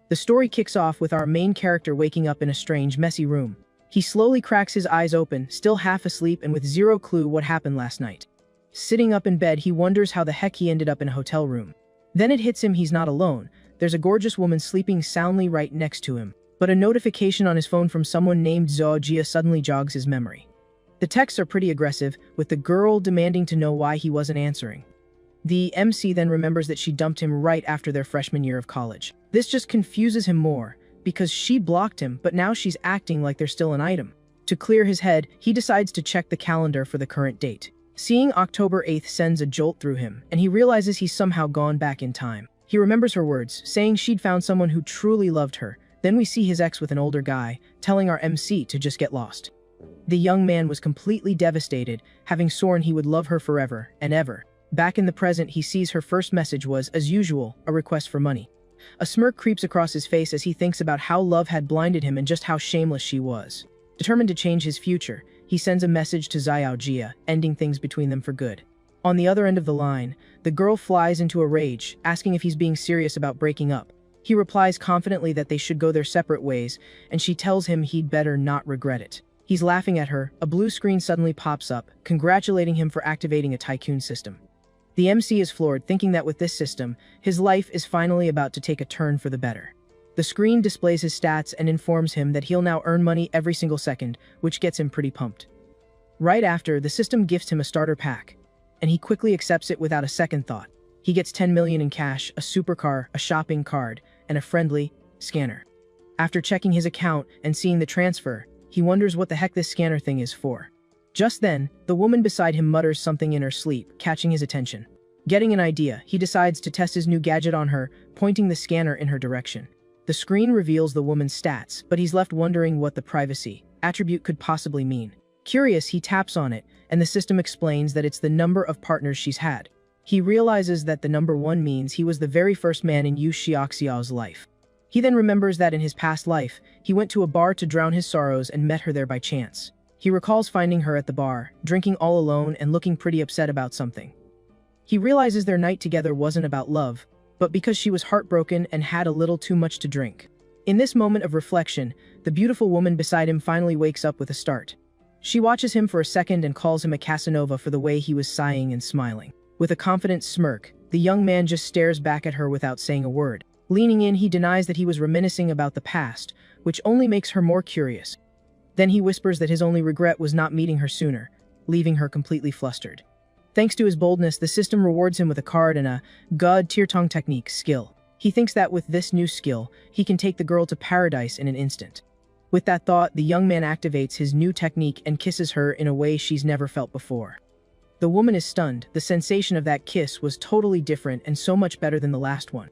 The story kicks off with our main character waking up in a strange, messy room. He slowly cracks his eyes open, still half asleep and with zero clue what happened last night. Sitting up in bed, he wonders how the heck he ended up in a hotel room. Then it hits him he's not alone. There's a gorgeous woman sleeping soundly right next to him. But a notification on his phone from someone named Zhao Jia suddenly jogs his memory. The texts are pretty aggressive, with the girl demanding to know why he wasn't answering. The MC then remembers that she dumped him right after their freshman year of college. This just confuses him more, because she blocked him, but now she's acting like they're still an item. To clear his head, he decides to check the calendar for the current date. Seeing October 8th sends a jolt through him, and he realizes he's somehow gone back in time. He remembers her words, saying she'd found someone who truly loved her. Then we see his ex with an older guy, telling our MC to just get lost. The young man was completely devastated, having sworn he would love her forever and ever. Back in the present, he sees her first message was, as usual, a request for money. A smirk creeps across his face as he thinks about how love had blinded him and just how shameless she was. Determined to change his future, he sends a message to Zhao Jia, ending things between them for good. On the other end of the line, the girl flies into a rage, asking if he's being serious about breaking up. He replies confidently that they should go their separate ways, and she tells him he'd better not regret it. He's laughing at her. A blue screen suddenly pops up, congratulating him for activating a tycoon system. The MC is floored, thinking that with this system, his life is finally about to take a turn for the better. The screen displays his stats and informs him that he'll now earn money every single second, which gets him pretty pumped. Right after, the system gifts him a starter pack, and he quickly accepts it without a second thought. He gets 10 million in cash, a supercar, a shopping card, and a friendly scanner. After checking his account and seeing the transfer, he wonders what the heck this scanner thing is for. Just then, the woman beside him mutters something in her sleep, catching his attention. Getting an idea, he decides to test his new gadget on her, pointing the scanner in her direction. The screen reveals the woman's stats, but he's left wondering what the privacy attribute could possibly mean. Curious, he taps on it, and the system explains that it's the number of partners she's had. He realizes that the number 1 means he was the very first man in Yu Xiaoxiao's life. He then remembers that in his past life, he went to a bar to drown his sorrows and met her there by chance. He recalls finding her at the bar, drinking all alone and looking pretty upset about something. He realizes their night together wasn't about love, but because she was heartbroken and had a little too much to drink. In this moment of reflection, the beautiful woman beside him finally wakes up with a start. She watches him for a second and calls him a Casanova for the way he was sighing and smiling. With a confident smirk, the young man just stares back at her without saying a word. Leaning in, he denies that he was reminiscing about the past, which only makes her more curious. Then he whispers that his only regret was not meeting her sooner, leaving her completely flustered. Thanks to his boldness, the system rewards him with a card and a God Tier Tong technique skill. He thinks that with this new skill, he can take the girl to paradise in an instant. With that thought, the young man activates his new technique and kisses her in a way she's never felt before. The woman is stunned. The sensation of that kiss was totally different and so much better than the last one.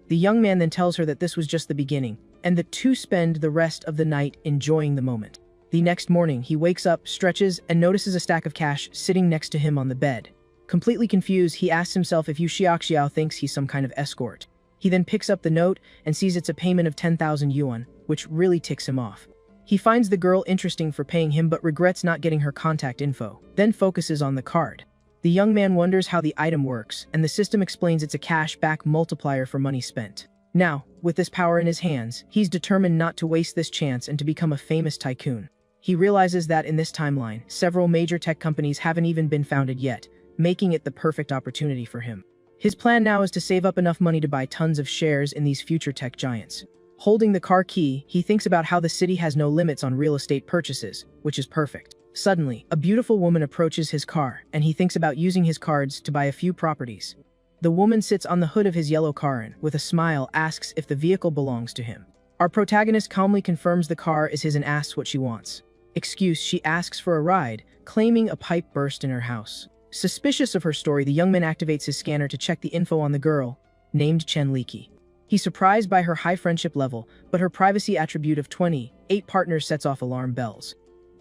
The young man then tells her that this was just the beginning, and the two spend the rest of the night enjoying the moment. The next morning, he wakes up, stretches, and notices a stack of cash sitting next to him on the bed. Completely confused, he asks himself if Yu Xiaoxiao thinks he's some kind of escort. He then picks up the note and sees it's a payment of 10,000 yuan, which really ticks him off. He finds the girl interesting for paying him but regrets not getting her contact info, then focuses on the card. The young man wonders how the item works, and the system explains it's a cash-back multiplier for money spent. Now, with this power in his hands, he's determined not to waste this chance and to become a famous tycoon. He realizes that in this timeline, several major tech companies haven't even been founded yet, making it the perfect opportunity for him. His plan now is to save up enough money to buy tons of shares in these future tech giants. Holding the car key, he thinks about how the city has no limits on real estate purchases, which is perfect. Suddenly, a beautiful woman approaches his car, and he thinks about using his cards to buy a few properties. The woman sits on the hood of his yellow car and, with a smile, asks if the vehicle belongs to him. Our protagonist calmly confirms the car is his and asks what she wants. Excuse, she asks for a ride, claiming a pipe burst in her house. Suspicious of her story, the young man activates his scanner to check the info on the girl, named Chen Liki. He's surprised by her high friendship level, but her privacy attribute of 28 partners sets off alarm bells.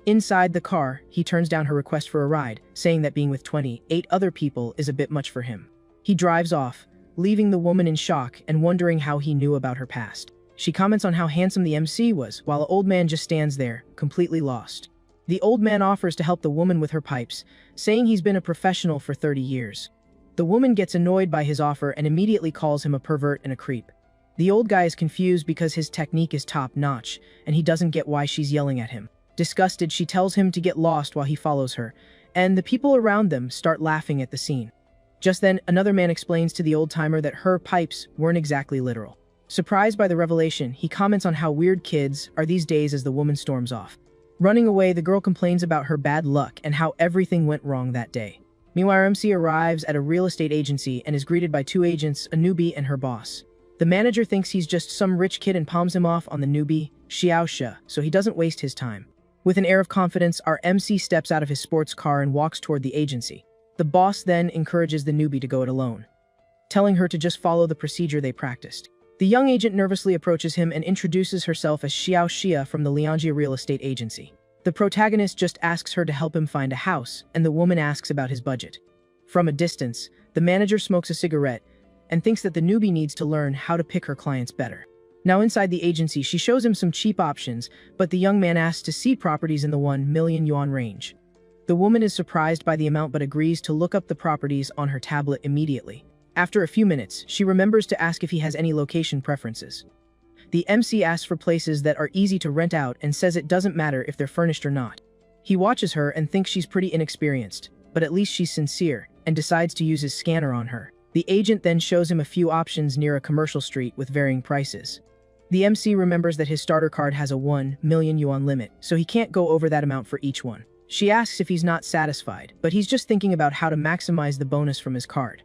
Inside the car, he turns down her request for a ride, saying that being with 28 other people is a bit much for him. He drives off, leaving the woman in shock and wondering how he knew about her past. She comments on how handsome the MC was, while the old man just stands there, completely lost. The old man offers to help the woman with her pipes, saying he's been a professional for 30 years. The woman gets annoyed by his offer and immediately calls him a pervert and a creep. The old guy is confused because his technique is top-notch, and he doesn't get why she's yelling at him. Disgusted, she tells him to get lost while he follows her, and the people around them start laughing at the scene. Just then, another man explains to the old-timer that her pipes weren't exactly literal. Surprised by the revelation, he comments on how weird kids are these days as the woman storms off. Running away, the girl complains about her bad luck and how everything went wrong that day. Meanwhile, MC arrives at a real estate agency and is greeted by two agents, a newbie and her boss. The manager thinks he's just some rich kid and palms him off on the newbie, Xiao Xia, so he doesn't waste his time. With an air of confidence, our MC steps out of his sports car and walks toward the agency. The boss then encourages the newbie to go it alone, telling her to just follow the procedure they practiced. The young agent nervously approaches him and introduces herself as Xiao Xia from the Lianjia real estate agency. The protagonist just asks her to help him find a house, and the woman asks about his budget. From a distance, the manager smokes a cigarette and thinks that the newbie needs to learn how to pick her clients better. Now inside the agency, she shows him some cheap options, but the young man asks to see properties in the 1 million yuan range. The woman is surprised by the amount but agrees to look up the properties on her tablet immediately. After a few minutes, she remembers to ask if he has any location preferences. The MC asks for places that are easy to rent out and says it doesn't matter if they're furnished or not. He watches her and thinks she's pretty inexperienced, but at least she's sincere, and decides to use his scanner on her. The agent then shows him a few options near a commercial street with varying prices. The MC remembers that his starter card has a 1 million yuan limit, so he can't go over that amount for each one. She asks if he's not satisfied, but he's just thinking about how to maximize the bonus from his card.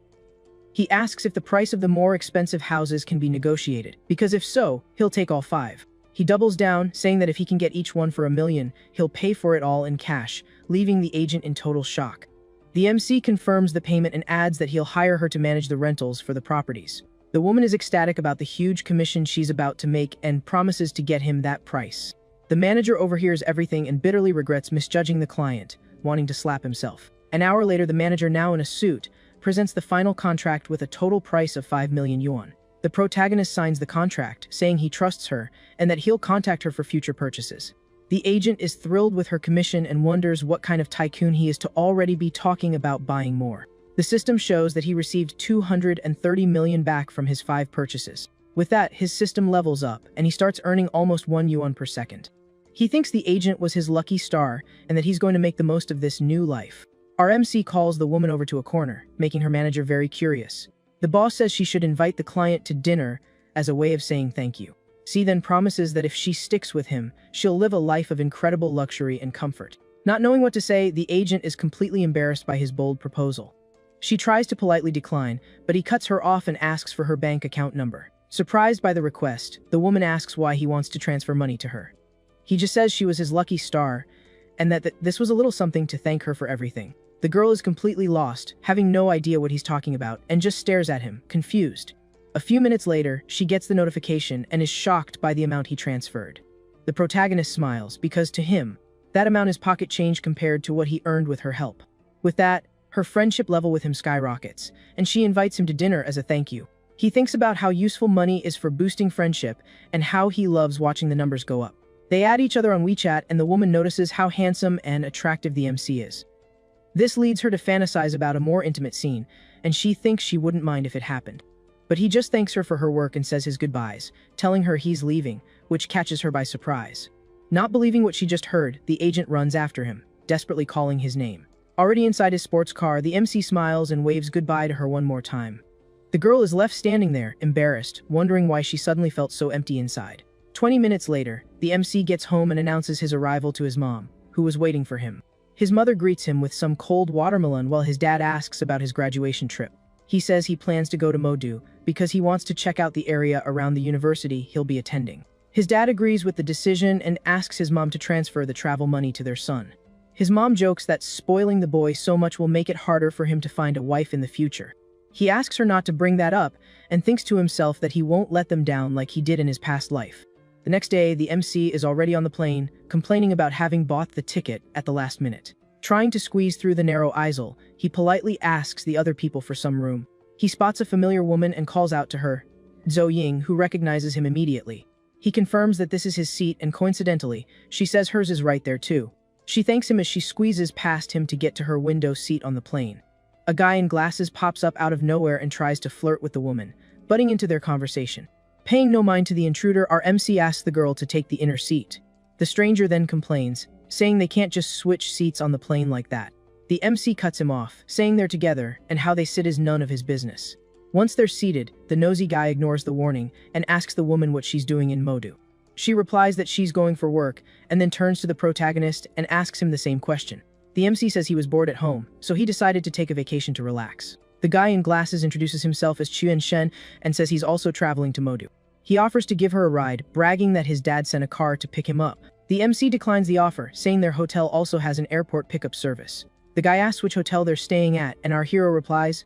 He asks if the price of the more expensive houses can be negotiated, because if so, he'll take all 5. He doubles down, saying that if he can get each one for 1 million, he'll pay for it all in cash, leaving the agent in total shock. The MC confirms the payment and adds that he'll hire her to manage the rentals for the properties. The woman is ecstatic about the huge commission she's about to make and promises to get him that price. The manager overhears everything and bitterly regrets misjudging the client, wanting to slap himself. An hour later, the manager, now in a suit, presents the final contract with a total price of 5 million yuan. The protagonist signs the contract, saying he trusts her and that he'll contact her for future purchases. The agent is thrilled with her commission and wonders what kind of tycoon he is to already be talking about buying more. The system shows that he received 230 million back from his 5 purchases. With that, his system levels up, and he starts earning almost 1 yuan per second. He thinks the agent was his lucky star, and that he's going to make the most of this new life. Our MC calls the woman over to a corner, making her manager very curious. The boss says she should invite the client to dinner as a way of saying thank you. C then promises that if she sticks with him, she'll live a life of incredible luxury and comfort. Not knowing what to say, the agent is completely embarrassed by his bold proposal. She tries to politely decline, but he cuts her off and asks for her bank account number. Surprised by the request, the woman asks why he wants to transfer money to her. He just says she was his lucky star, and that this was a little something to thank her for everything. The girl is completely lost, having no idea what he's talking about, and just stares at him, confused. A few minutes later, she gets the notification and is shocked by the amount he transferred. The protagonist smiles, because to him, that amount is pocket change compared to what he earned with her help. With that, her friendship level with him skyrockets, and she invites him to dinner as a thank you. He thinks about how useful money is for boosting friendship and how he loves watching the numbers go up. They add each other on WeChat, and the woman notices how handsome and attractive the MC is. This leads her to fantasize about a more intimate scene, and she thinks she wouldn't mind if it happened. But he just thanks her for her work and says his goodbyes, telling her he's leaving, which catches her by surprise. Not believing what she just heard, the agent runs after him, desperately calling his name. Already inside his sports car, the MC smiles and waves goodbye to her one more time. The girl is left standing there, embarrassed, wondering why she suddenly felt so empty inside. 20 minutes later, the MC gets home and announces his arrival to his mom, who was waiting for him. His mother greets him with some cold watermelon while his dad asks about his graduation trip. He says he plans to go to Modu because he wants to check out the area around the university he'll be attending. His dad agrees with the decision and asks his mom to transfer the travel money to their son. His mom jokes that spoiling the boy so much will make it harder for him to find a wife in the future. He asks her not to bring that up and thinks to himself that he won't let them down like he did in his past life. The next day, the MC is already on the plane, complaining about having bought the ticket at the last minute. Trying to squeeze through the narrow aisle, he politely asks the other people for some room. He spots a familiar woman and calls out to her, Zhou Ying, who recognizes him immediately. He confirms that this is his seat, and coincidentally, she says hers is right there too. She thanks him as she squeezes past him to get to her window seat on the plane. A guy in glasses pops up out of nowhere and tries to flirt with the woman, butting into their conversation. Paying no mind to the intruder, our MC asks the girl to take the inner seat. The stranger then complains, saying they can't just switch seats on the plane like that. The MC cuts him off, saying they're together, and how they sit is none of his business. Once they're seated, the nosy guy ignores the warning and asks the woman what she's doing in Modu. She replies that she's going for work, and then turns to the protagonist and asks him the same question. The MC says he was bored at home, so he decided to take a vacation to relax. The guy in glasses introduces himself as Chuen Shen and says he's also traveling to Modu. He offers to give her a ride, bragging that his dad sent a car to pick him up. The MC declines the offer, saying their hotel also has an airport pickup service. The guy asks which hotel they're staying at, and our hero replies,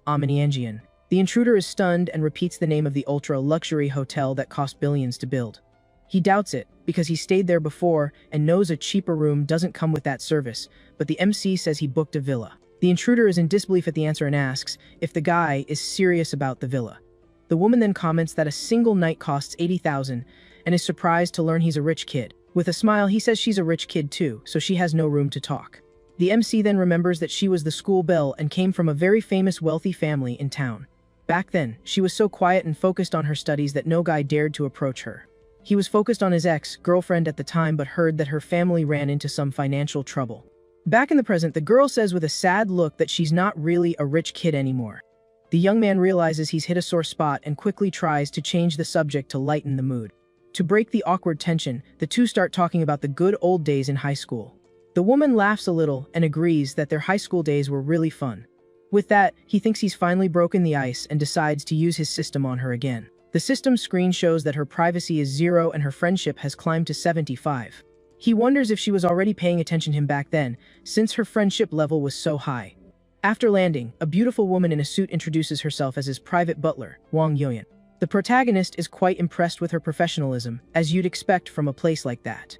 Amaniangian. The intruder is stunned and repeats the name of the ultra-luxury hotel that cost billions to build. He doubts it, because he stayed there before and knows a cheaper room doesn't come with that service, but the MC says he booked a villa. The intruder is in disbelief at the answer and asks if the guy is serious about the villa. The woman then comments that a single night costs 80,000 and is surprised to learn he's a rich kid. With a smile, he says she's a rich kid too, so she has no room to talk. The MC then remembers that she was the school belle and came from a very famous wealthy family in town. Back then, she was so quiet and focused on her studies that no guy dared to approach her. He was focused on his ex-girlfriend at the time but heard that her family ran into some financial trouble. Back in the present, the girl says with a sad look that she's not really a rich kid anymore. The young man realizes he's hit a sore spot and quickly tries to change the subject to lighten the mood. To break the awkward tension, the two start talking about the good old days in high school. The woman laughs a little and agrees that their high school days were really fun. With that, he thinks he's finally broken the ice and decides to use his system on her again. The system screen shows that her privacy is 0 and her friendship has climbed to 75. He wonders if she was already paying attention to him back then, since her friendship level was so high. After landing, a beautiful woman in a suit introduces herself as his private butler, Wang Yoyan. The protagonist is quite impressed with her professionalism, as you'd expect from a place like that.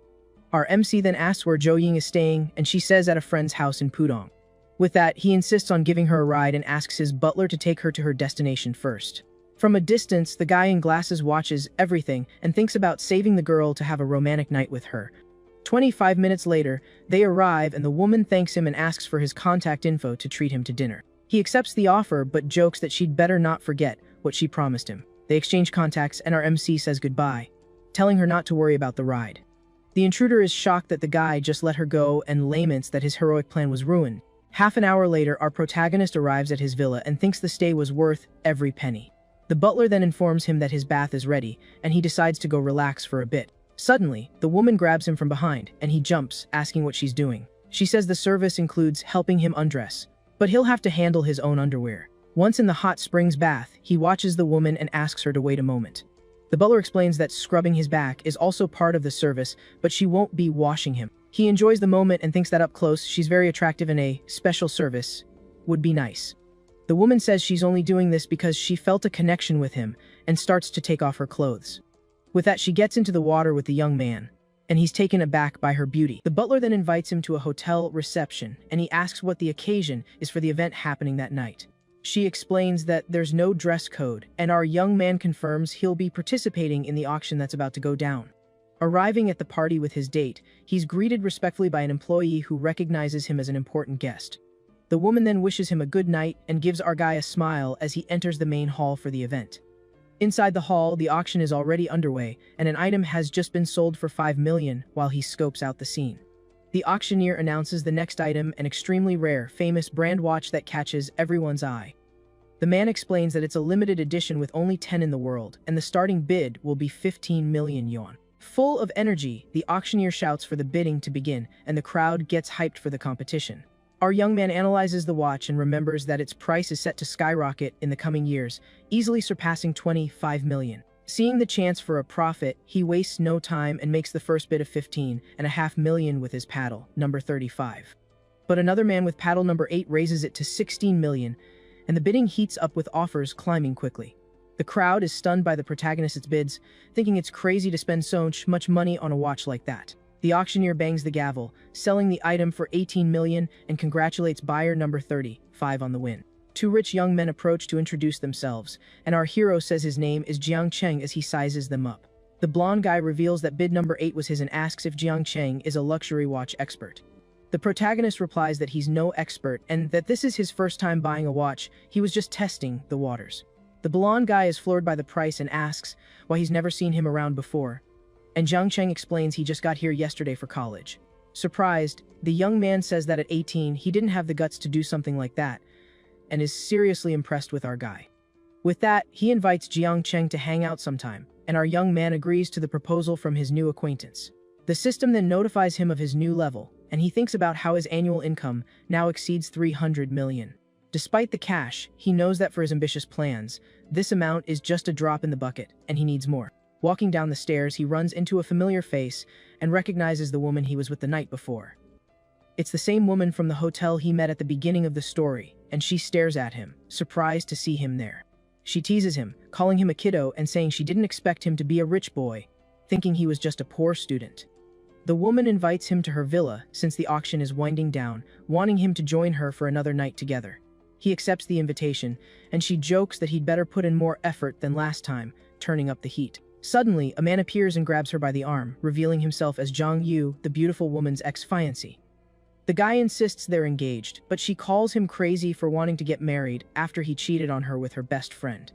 Our MC then asks where Jo Ying is staying, and she says at a friend's house in Pudong. With that, he insists on giving her a ride and asks his butler to take her to her destination first. From a distance, the guy in glasses watches everything and thinks about saving the girl to have a romantic night with her. 25 minutes later, they arrive and the woman thanks him and asks for his contact info to treat him to dinner. He accepts the offer but jokes that she'd better not forget what she promised him. They exchange contacts and our MC says goodbye, telling her not to worry about the ride. The intruder is shocked that the guy just let her go and laments that his heroic plan was ruined. Half an hour later, our protagonist arrives at his villa and thinks the stay was worth every penny. The butler then informs him that his bath is ready, and he decides to go relax for a bit. Suddenly, the woman grabs him from behind, and he jumps, asking what she's doing. She says the service includes helping him undress, but he'll have to handle his own underwear. Once in the hot springs bath, he watches the woman and asks her to wait a moment. The butler explains that scrubbing his back is also part of the service, but she won't be washing him. He enjoys the moment and thinks that up close, she's very attractive and a special service would be nice. The woman says she's only doing this because she felt a connection with him and starts to take off her clothes. With that, she gets into the water with the young man, and he's taken aback by her beauty. The butler then invites him to a hotel reception, and he asks what the occasion is for the event happening that night. She explains that there's no dress code, and our young man confirms he'll be participating in the auction that's about to go down. Arriving at the party with his date, he's greeted respectfully by an employee who recognizes him as an important guest. The woman then wishes him a good night and gives our guy a smile as he enters the main hall for the event. Inside the hall, the auction is already underway, and an item has just been sold for 5 million while he scopes out the scene. The auctioneer announces the next item, an extremely rare, famous brand watch that catches everyone's eye. The man explains that it's a limited edition with only 10 in the world, and the starting bid will be 15 million yuan. Full of energy, the auctioneer shouts for the bidding to begin, and the crowd gets hyped for the competition. Our young man analyzes the watch and remembers that its price is set to skyrocket in the coming years, easily surpassing 25 million. Seeing the chance for a profit, he wastes no time and makes the first bid of 15.5 million with his paddle, number 35. But another man with paddle number 8 raises it to 16 million, and the bidding heats up with offers climbing quickly. The crowd is stunned by the protagonist's bids, thinking it's crazy to spend so much money on a watch like that. The auctioneer bangs the gavel, selling the item for 18 million and congratulates buyer number 35 on the win. Two rich young men approach to introduce themselves, and our hero says his name is Jiang Cheng as he sizes them up. The blonde guy reveals that bid number 8 was his and asks if Jiang Cheng is a luxury watch expert. The protagonist replies that he's no expert and that this is his first time buying a watch, he was just testing the waters. The blonde guy is floored by the price and asks why he's never seen him around before, and Jiang Cheng explains he just got here yesterday for college. Surprised, the young man says that at 18 he didn't have the guts to do something like that, and is seriously impressed with our guy. With that, he invites Jiang Cheng to hang out sometime, and our young man agrees to the proposal from his new acquaintance. The system then notifies him of his new level, and he thinks about how his annual income now exceeds 300 million. Despite the cash, he knows that for his ambitious plans, this amount is just a drop in the bucket, and he needs more. Walking down the stairs, he runs into a familiar face and recognizes the woman he was with the night before. It's the same woman from the hotel he met at the beginning of the story, and she stares at him, surprised to see him there. She teases him, calling him a kiddo and saying she didn't expect him to be a rich boy, thinking he was just a poor student. The woman invites him to her villa since the auction is winding down, wanting him to join her for another night together. He accepts the invitation, and she jokes that he'd better put in more effort than last time, turning up the heat. Suddenly, a man appears and grabs her by the arm, revealing himself as Zhang Yu, the beautiful woman's ex-fiancé. The guy insists they're engaged, but she calls him crazy for wanting to get married after he cheated on her with her best friend.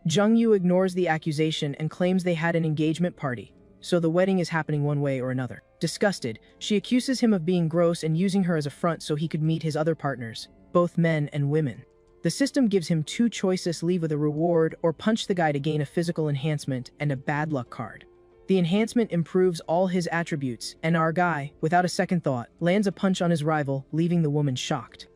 Zhang Yu ignores the accusation and claims they had an engagement party, so the wedding is happening one way or another. Disgusted, she accuses him of being gross and using her as a front so he could meet his other partners, both men and women. The system gives him two choices: leave with a reward or punch the guy to gain a physical enhancement and a bad luck card. The enhancement improves all his attributes, and our guy, without a second thought, lands a punch on his rival, leaving the woman shocked.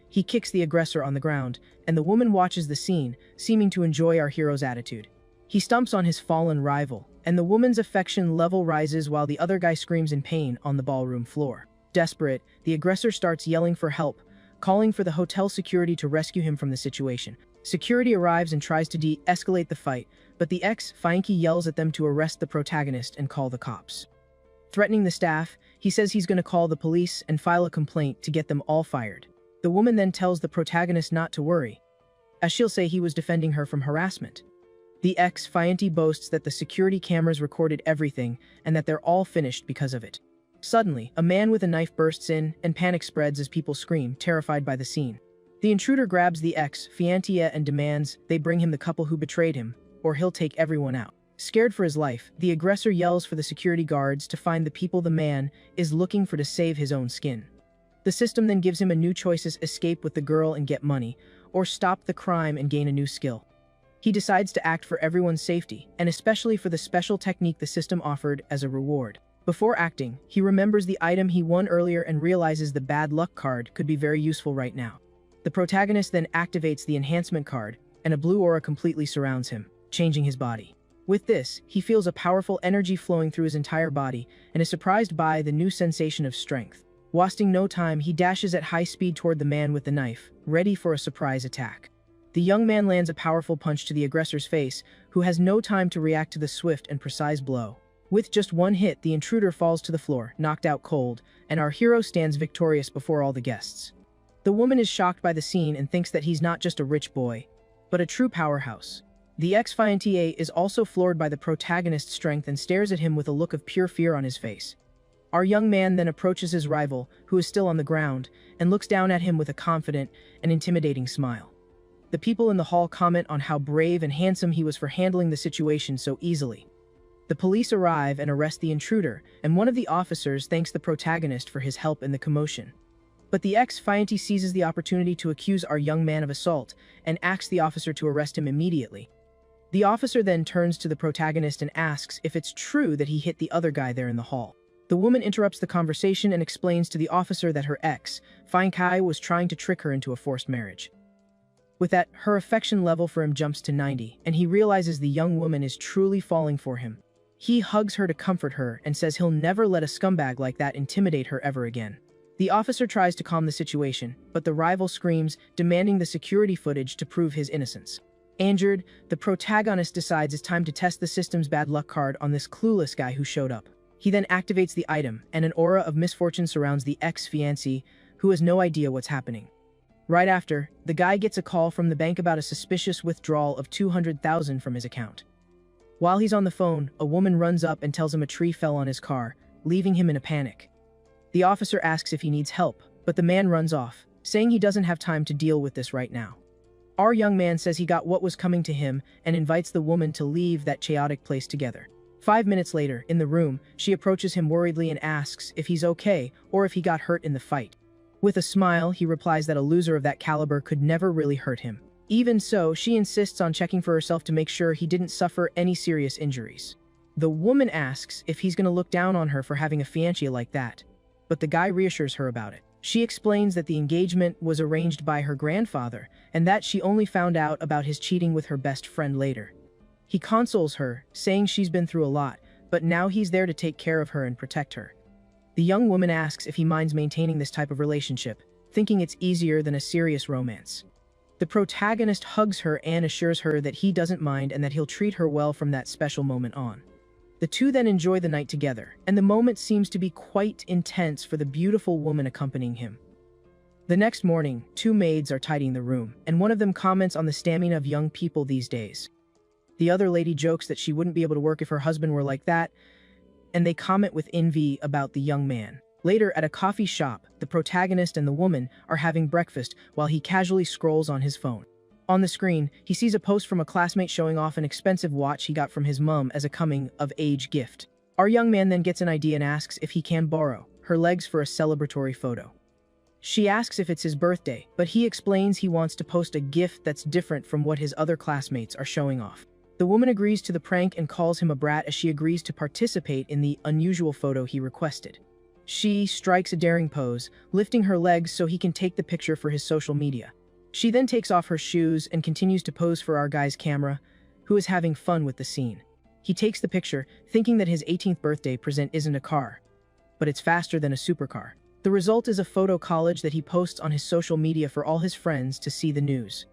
He kicks the aggressor on the ground, and the woman watches the scene, seeming to enjoy our hero's attitude. He stomps on his fallen rival, and the woman's affection level rises while the other guy screams in pain on the ballroom floor. Desperate, the aggressor starts yelling for help, calling for the hotel security to rescue him from the situation. Security arrives and tries to de-escalate the fight, but the ex-fiancé yells at them to arrest the protagonist and call the cops. Threatening the staff, he says he's going to call the police and file a complaint to get them all fired. The woman then tells the protagonist not to worry, as she'll say he was defending her from harassment. The ex-fiancé boasts that the security cameras recorded everything and that they're all finished because of it. Suddenly, a man with a knife bursts in, and panic spreads as people scream, terrified by the scene. The intruder grabs the ex-fiancée and demands they bring him the couple who betrayed him, or he'll take everyone out. Scared for his life, the aggressor yells for the security guards to find the people the man is looking for to save his own skin. The system then gives him a new choices: escape with the girl and get money, or stop the crime and gain a new skill. He decides to act for everyone's safety, and especially for the special technique the system offered as a reward. Before acting, he remembers the item he won earlier and realizes the bad luck card could be very useful right now. The protagonist then activates the enhancement card, and a blue aura completely surrounds him, changing his body. With this, he feels a powerful energy flowing through his entire body and is surprised by the new sensation of strength. Wasting no time, he dashes at high speed toward the man with the knife, ready for a surprise attack. The young man lands a powerful punch to the aggressor's face, who has no time to react to the swift and precise blow. With just one hit, the intruder falls to the floor, knocked out cold, and our hero stands victorious before all the guests. The woman is shocked by the scene and thinks that he's not just a rich boy, but a true powerhouse. The ex-fiancé is also floored by the protagonist's strength and stares at him with a look of pure fear on his face. Our young man then approaches his rival, who is still on the ground, and looks down at him with a confident and intimidating smile. The people in the hall comment on how brave and handsome he was for handling the situation so easily. The police arrive and arrest the intruder, and one of the officers thanks the protagonist for his help in the commotion. But the ex-fiancé seizes the opportunity to accuse our young man of assault and asks the officer to arrest him immediately. The officer then turns to the protagonist and asks if it's true that he hit the other guy there in the hall. The woman interrupts the conversation and explains to the officer that her ex-fiancé was trying to trick her into a forced marriage. With that, her affection level for him jumps to 90, and he realizes the young woman is truly falling for him. He hugs her to comfort her and says he'll never let a scumbag like that intimidate her ever again. The officer tries to calm the situation, but the rival screams, demanding the security footage to prove his innocence. Angered, the protagonist decides it's time to test the system's bad luck card on this clueless guy who showed up. He then activates the item, and an aura of misfortune surrounds the ex-fiancé, who has no idea what's happening. Right after, the guy gets a call from the bank about a suspicious withdrawal of 200,000 from his account. While he's on the phone, a woman runs up and tells him a tree fell on his car, leaving him in a panic. The officer asks if he needs help, but the man runs off, saying he doesn't have time to deal with this right now. Our young man says he got what was coming to him and invites the woman to leave that chaotic place together. 5 minutes later, in the room, she approaches him worriedly and asks if he's okay or if he got hurt in the fight. With a smile, he replies that a loser of that caliber could never really hurt him. Even so, she insists on checking for herself to make sure he didn't suffer any serious injuries. The woman asks if he's gonna look down on her for having a fiancé like that, but the guy reassures her about it. She explains that the engagement was arranged by her grandfather and that she only found out about his cheating with her best friend later. He consoles her, saying she's been through a lot, but now he's there to take care of her and protect her. The young woman asks if he minds maintaining this type of relationship, thinking it's easier than a serious romance. The protagonist hugs her and assures her that he doesn't mind and that he'll treat her well from that special moment on. The two then enjoy the night together, and the moment seems to be quite intense for the beautiful woman accompanying him. The next morning, 2 maids are tidying the room, and one of them comments on the stamina of young people these days. The other lady jokes that she wouldn't be able to work if her husband were like that, and they comment with envy about the young man. Later, at a coffee shop, the protagonist and the woman are having breakfast while he casually scrolls on his phone. On the screen, he sees a post from a classmate showing off an expensive watch he got from his mum as a coming-of-age gift. Our young man then gets an idea and asks if he can borrow her legs for a celebratory photo. She asks if it's his birthday, but he explains he wants to post a gift that's different from what his other classmates are showing off. The woman agrees to the prank and calls him a brat as she agrees to participate in the unusual photo he requested. She strikes a daring pose, lifting her legs so he can take the picture for his social media. She then takes off her shoes and continues to pose for our guy's camera, who is having fun with the scene. He takes the picture, thinking that his 18th birthday present isn't a car, but it's faster than a supercar. The result is a photo collage that he posts on his social media for all his friends to see the news.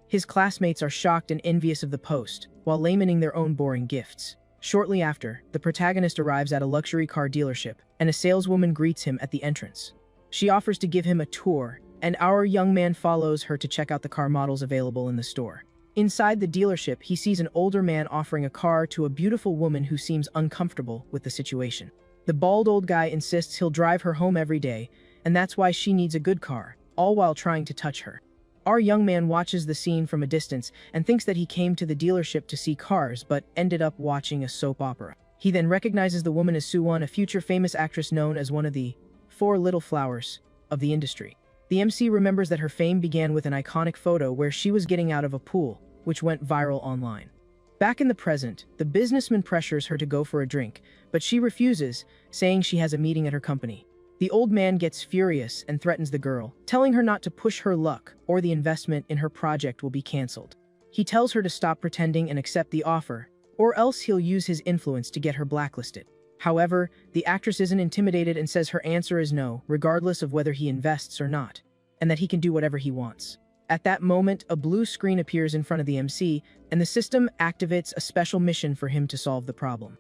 His classmates are shocked and envious of the post, while lamenting their own boring gifts. Shortly after, the protagonist arrives at a luxury car dealership, and a saleswoman greets him at the entrance. She offers to give him a tour, and our young man follows her to check out the car models available in the store. Inside the dealership, he sees an older man offering a car to a beautiful woman who seems uncomfortable with the situation. The bald old guy insists he'll drive her home every day, and that's why she needs a good car, all while trying to touch her. Our young man watches the scene from a distance and thinks that he came to the dealership to see cars, but ended up watching a soap opera. He then recognizes the woman as Soo-won, a future famous actress known as one of the 4 little flowers of the industry. The MC remembers that her fame began with an iconic photo where she was getting out of a pool, which went viral online. Back in the present, the businessman pressures her to go for a drink, but she refuses, saying she has a meeting at her company. The old man gets furious and threatens the girl, telling her not to push her luck or the investment in her project will be cancelled. He tells her to stop pretending and accept the offer, or else he'll use his influence to get her blacklisted. However, the actress isn't intimidated and says her answer is no, regardless of whether he invests or not, and that he can do whatever he wants. At that moment, a blue screen appears in front of the MC, and the system activates a special mission for him to solve the problem.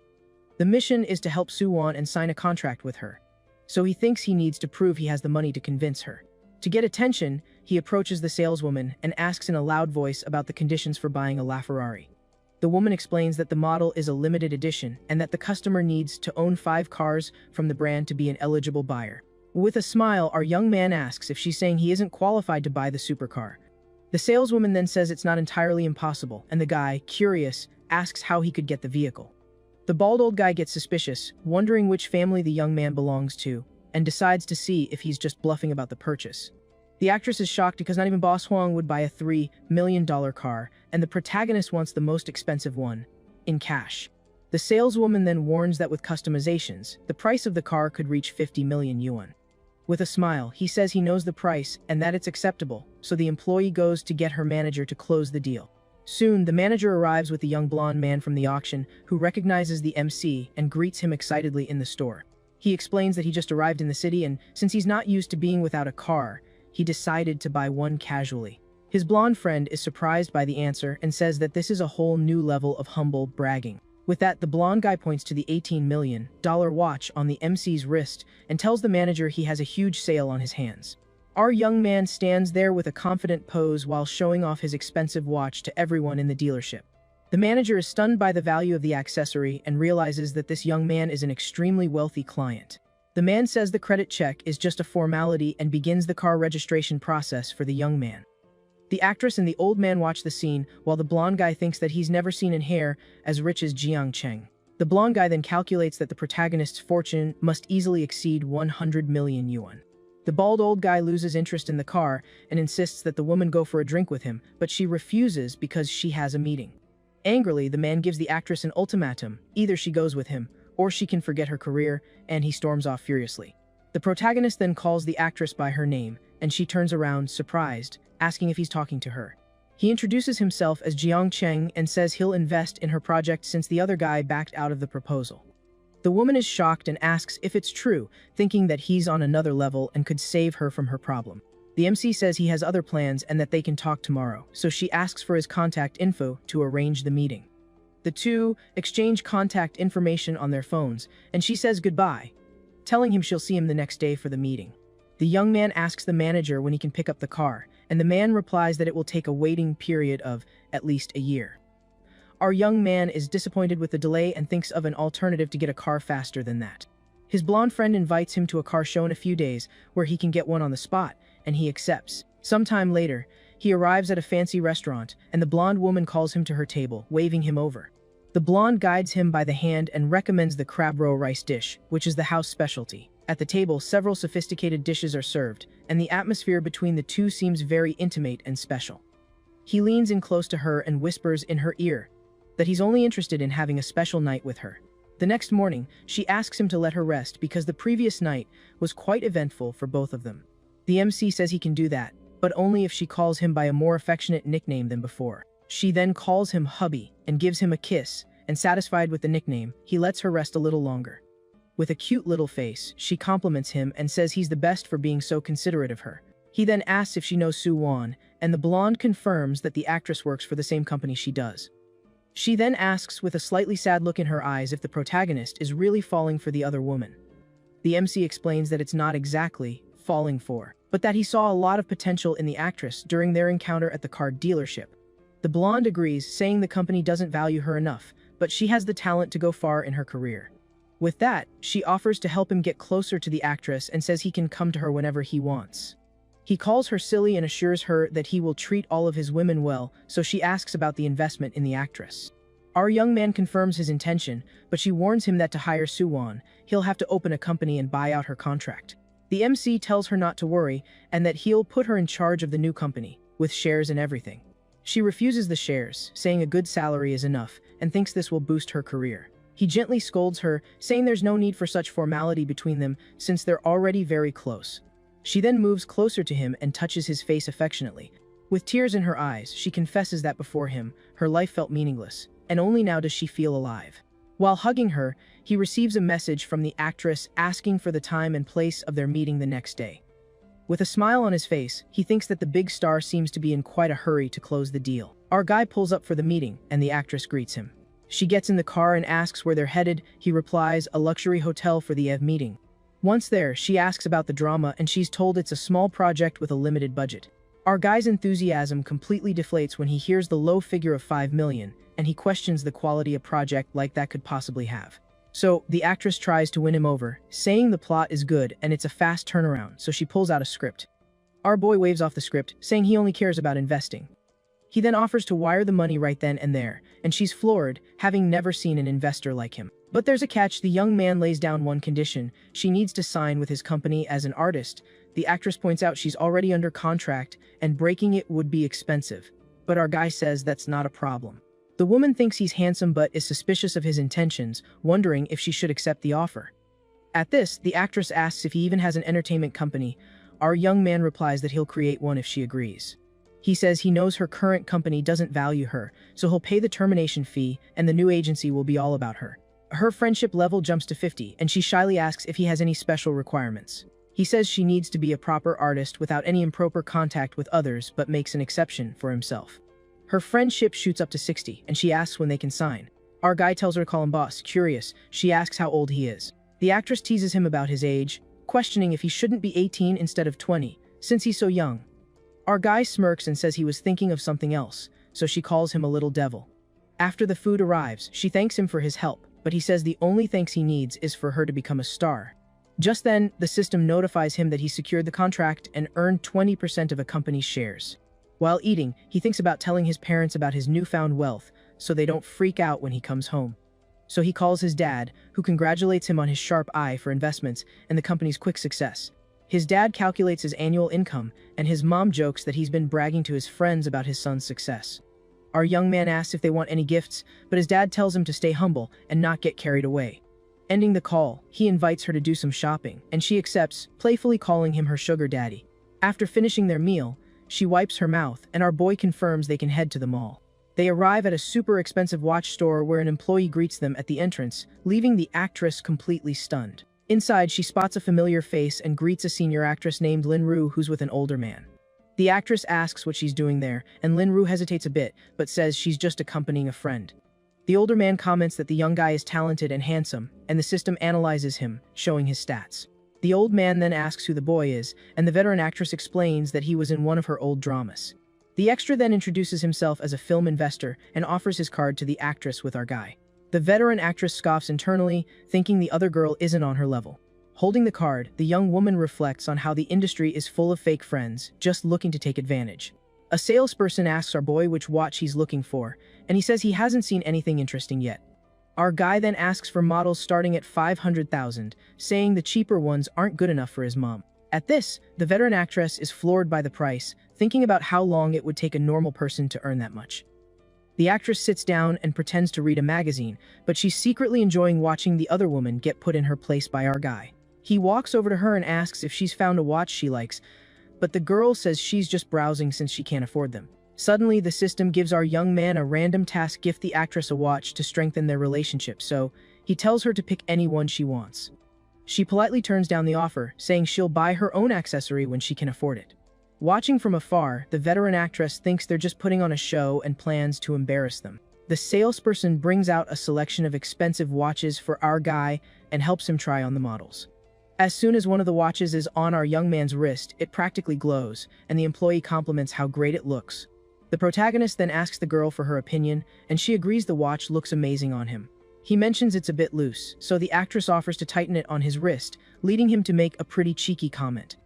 The mission is to help Soo-won and sign a contract with her, so he thinks he needs to prove he has the money to convince her. To get attention, he approaches the saleswoman and asks in a loud voice about the conditions for buying a LaFerrari. The woman explains that the model is a limited edition and that the customer needs to own 5 cars from the brand to be an eligible buyer. With a smile, our young man asks if she's saying he isn't qualified to buy the supercar. The saleswoman then says it's not entirely impossible, and the guy, curious, asks how he could get the vehicle. The bald old guy gets suspicious, wondering which family the young man belongs to, and decides to see if he's just bluffing about the purchase. The actress is shocked because not even Boss Hwang would buy a $3 million car, and the protagonist wants the most expensive one, in cash. The saleswoman then warns that with customizations, the price of the car could reach 50 million yuan. With a smile, he says he knows the price and that it's acceptable, so the employee goes to get her manager to close the deal. Soon, the manager arrives with the young blonde man from the auction, who recognizes the MC and greets him excitedly in the store. He explains that he just arrived in the city and, since he's not used to being without a car, he decided to buy one casually. His blonde friend is surprised by the answer and says that this is a whole new level of humble bragging. With that, the blonde guy points to the $18 million watch on the MC's wrist and tells the manager he has a huge sale on his hands. Our young man stands there with a confident pose while showing off his expensive watch to everyone in the dealership. The manager is stunned by the value of the accessory and realizes that this young man is an extremely wealthy client. The man says the credit check is just a formality and begins the car registration process for the young man. The actress and the old man watch the scene, while the blonde guy thinks that he's never seen in hair as rich as Jiang Cheng. The blonde guy then calculates that the protagonist's fortune must easily exceed 100 million yuan. The bald old guy loses interest in the car and insists that the woman go for a drink with him, but she refuses because she has a meeting. Angrily, the man gives the actress an ultimatum: either she goes with him, or she can forget her career, and he storms off furiously. The protagonist then calls the actress by her name, and she turns around, surprised, asking if he's talking to her. He introduces himself as Jiang Cheng and says he'll invest in her project since the other guy backed out of the proposal. The woman is shocked and asks if it's true, thinking that he's on another level and could save her from her problem. The MC says he has other plans and that they can talk tomorrow, so she asks for his contact info to arrange the meeting. The two exchange contact information on their phones, and she says goodbye, telling him she'll see him the next day for the meeting. The young man asks the manager when he can pick up the car, and the man replies that it will take a waiting period of at least a year. Our young man is disappointed with the delay and thinks of an alternative to get a car faster than that. His blonde friend invites him to a car show in a few days where he can get one on the spot, and he accepts. Sometime later, he arrives at a fancy restaurant, and the blonde woman calls him to her table, waving him over. The blonde guides him by the hand and recommends the crab roe rice dish, which is the house specialty. At the table, several sophisticated dishes are served, and the atmosphere between the two seems very intimate and special. He leans in close to her and whispers in her ear that he's only interested in having a special night with her. The next morning, she asks him to let her rest because the previous night was quite eventful for both of them. The MC says he can do that, but only if she calls him by a more affectionate nickname than before. She then calls him hubby and gives him a kiss, and satisfied with the nickname, he lets her rest a little longer. With a cute little face, she compliments him and says he's the best for being so considerate of her. He then asks if she knows Su Wan, and the blonde confirms that the actress works for the same company she does. She then asks with a slightly sad look in her eyes if the protagonist is really falling for the other woman. The MC explains that it's not exactly falling for, but that he saw a lot of potential in the actress during their encounter at the car dealership. The blonde agrees, saying the company doesn't value her enough, but she has the talent to go far in her career. With that, she offers to help him get closer to the actress and says he can come to her whenever he wants. He calls her silly and assures her that he will treat all of his women well, so she asks about the investment in the actress. Our young man confirms his intention, but she warns him that to hire Su Wan, he'll have to open a company and buy out her contract. The MC tells her not to worry, and that he'll put her in charge of the new company, with shares and everything. She refuses the shares, saying a good salary is enough, and thinks this will boost her career. He gently scolds her, saying there's no need for such formality between them since they're already very close. She then moves closer to him and touches his face affectionately. With tears in her eyes, she confesses that before him, her life felt meaningless, and only now does she feel alive. While hugging her, he receives a message from the actress asking for the time and place of their meeting the next day. With a smile on his face, he thinks that the big star seems to be in quite a hurry to close the deal. Our guy pulls up for the meeting, and the actress greets him. She gets in the car and asks where they're headed. He replies, a luxury hotel for the meeting. Once there, she asks about the drama, and she's told it's a small project with a limited budget. Our guy's enthusiasm completely deflates when he hears the low figure of 5 million, and he questions the quality a project like that could possibly have. So, the actress tries to win him over, saying the plot is good and it's a fast turnaround, so she pulls out a script. Our boy waves off the script, saying he only cares about investing. He then offers to wire the money right then and there, and she's floored, having never seen an investor like him. But there's a catch. The young man lays down one condition: she needs to sign with his company as an artist. The actress points out she's already under contract, and breaking it would be expensive. But our guy says that's not a problem. The woman thinks he's handsome but is suspicious of his intentions, wondering if she should accept the offer. At this, the actress asks if he even has an entertainment company. Our young man replies that he'll create one if she agrees. He says he knows her current company doesn't value her, so he'll pay the termination fee, and the new agency will be all about her. Her friendship level jumps to 50, and she shyly asks if he has any special requirements. He says she needs to be a proper artist without any improper contact with others, but makes an exception for himself. Her friendship shoots up to 60, and she asks when they can sign. Our guy tells her to call him boss. Curious, she asks how old he is. The actress teases him about his age, questioning if he shouldn't be 18 instead of 20, since he's so young. Our guy smirks and says he was thinking of something else, so she calls him a little devil. After the food arrives, she thanks him for his help, but he says the only thanks he needs is for her to become a star. Just then, the system notifies him that he secured the contract and earned 20% of a company's shares. While eating, he thinks about telling his parents about his newfound wealth so they don't freak out when he comes home. So he calls his dad, who congratulates him on his sharp eye for investments and the company's quick success. His dad calculates his annual income, and his mom jokes that he's been bragging to his friends about his son's success. Our young man asks if they want any gifts, but his dad tells him to stay humble and not get carried away. Ending the call, he invites her to do some shopping, and she accepts, playfully calling him her sugar daddy. After finishing their meal, she wipes her mouth, and our boy confirms they can head to the mall. They arrive at a super expensive watch store where an employee greets them at the entrance, leaving the actress completely stunned. Inside, she spots a familiar face and greets a senior actress named Linru who's with an older man. The actress asks what she's doing there, and Linru hesitates a bit, but says she's just accompanying a friend. The older man comments that the young guy is talented and handsome, and the system analyzes him, showing his stats. The old man then asks who the boy is, and the veteran actress explains that he was in one of her old dramas. The extra then introduces himself as a film investor and offers his card to the actress with our guy. The veteran actress scoffs internally, thinking the other girl isn't on her level. Holding the card, the young woman reflects on how the industry is full of fake friends, just looking to take advantage. A salesperson asks our boy which watch he's looking for, and he says he hasn't seen anything interesting yet. Our guy then asks for models starting at 500,000, saying the cheaper ones aren't good enough for his mom. At this, the veteran actress is floored by the price, thinking about how long it would take a normal person to earn that much. The actress sits down and pretends to read a magazine, but she's secretly enjoying watching the other woman get put in her place by our guy. He walks over to her and asks if she's found a watch she likes, but the girl says she's just browsing since she can't afford them. Suddenly, the system gives our young man a random task: gift the actress a watch to strengthen their relationship, so he tells her to pick any one she wants. She politely turns down the offer, saying she'll buy her own accessory when she can afford it. Watching from afar, the veteran actress thinks they're just putting on a show and plans to embarrass them. The salesperson brings out a selection of expensive watches for our guy and helps him try on the models. As soon as one of the watches is on our young man's wrist, it practically glows, and the employee compliments how great it looks. The protagonist then asks the girl for her opinion, and she agrees the watch looks amazing on him. He mentions it's a bit loose, so the actress offers to tighten it on his wrist, leading him to make a pretty cheeky comment.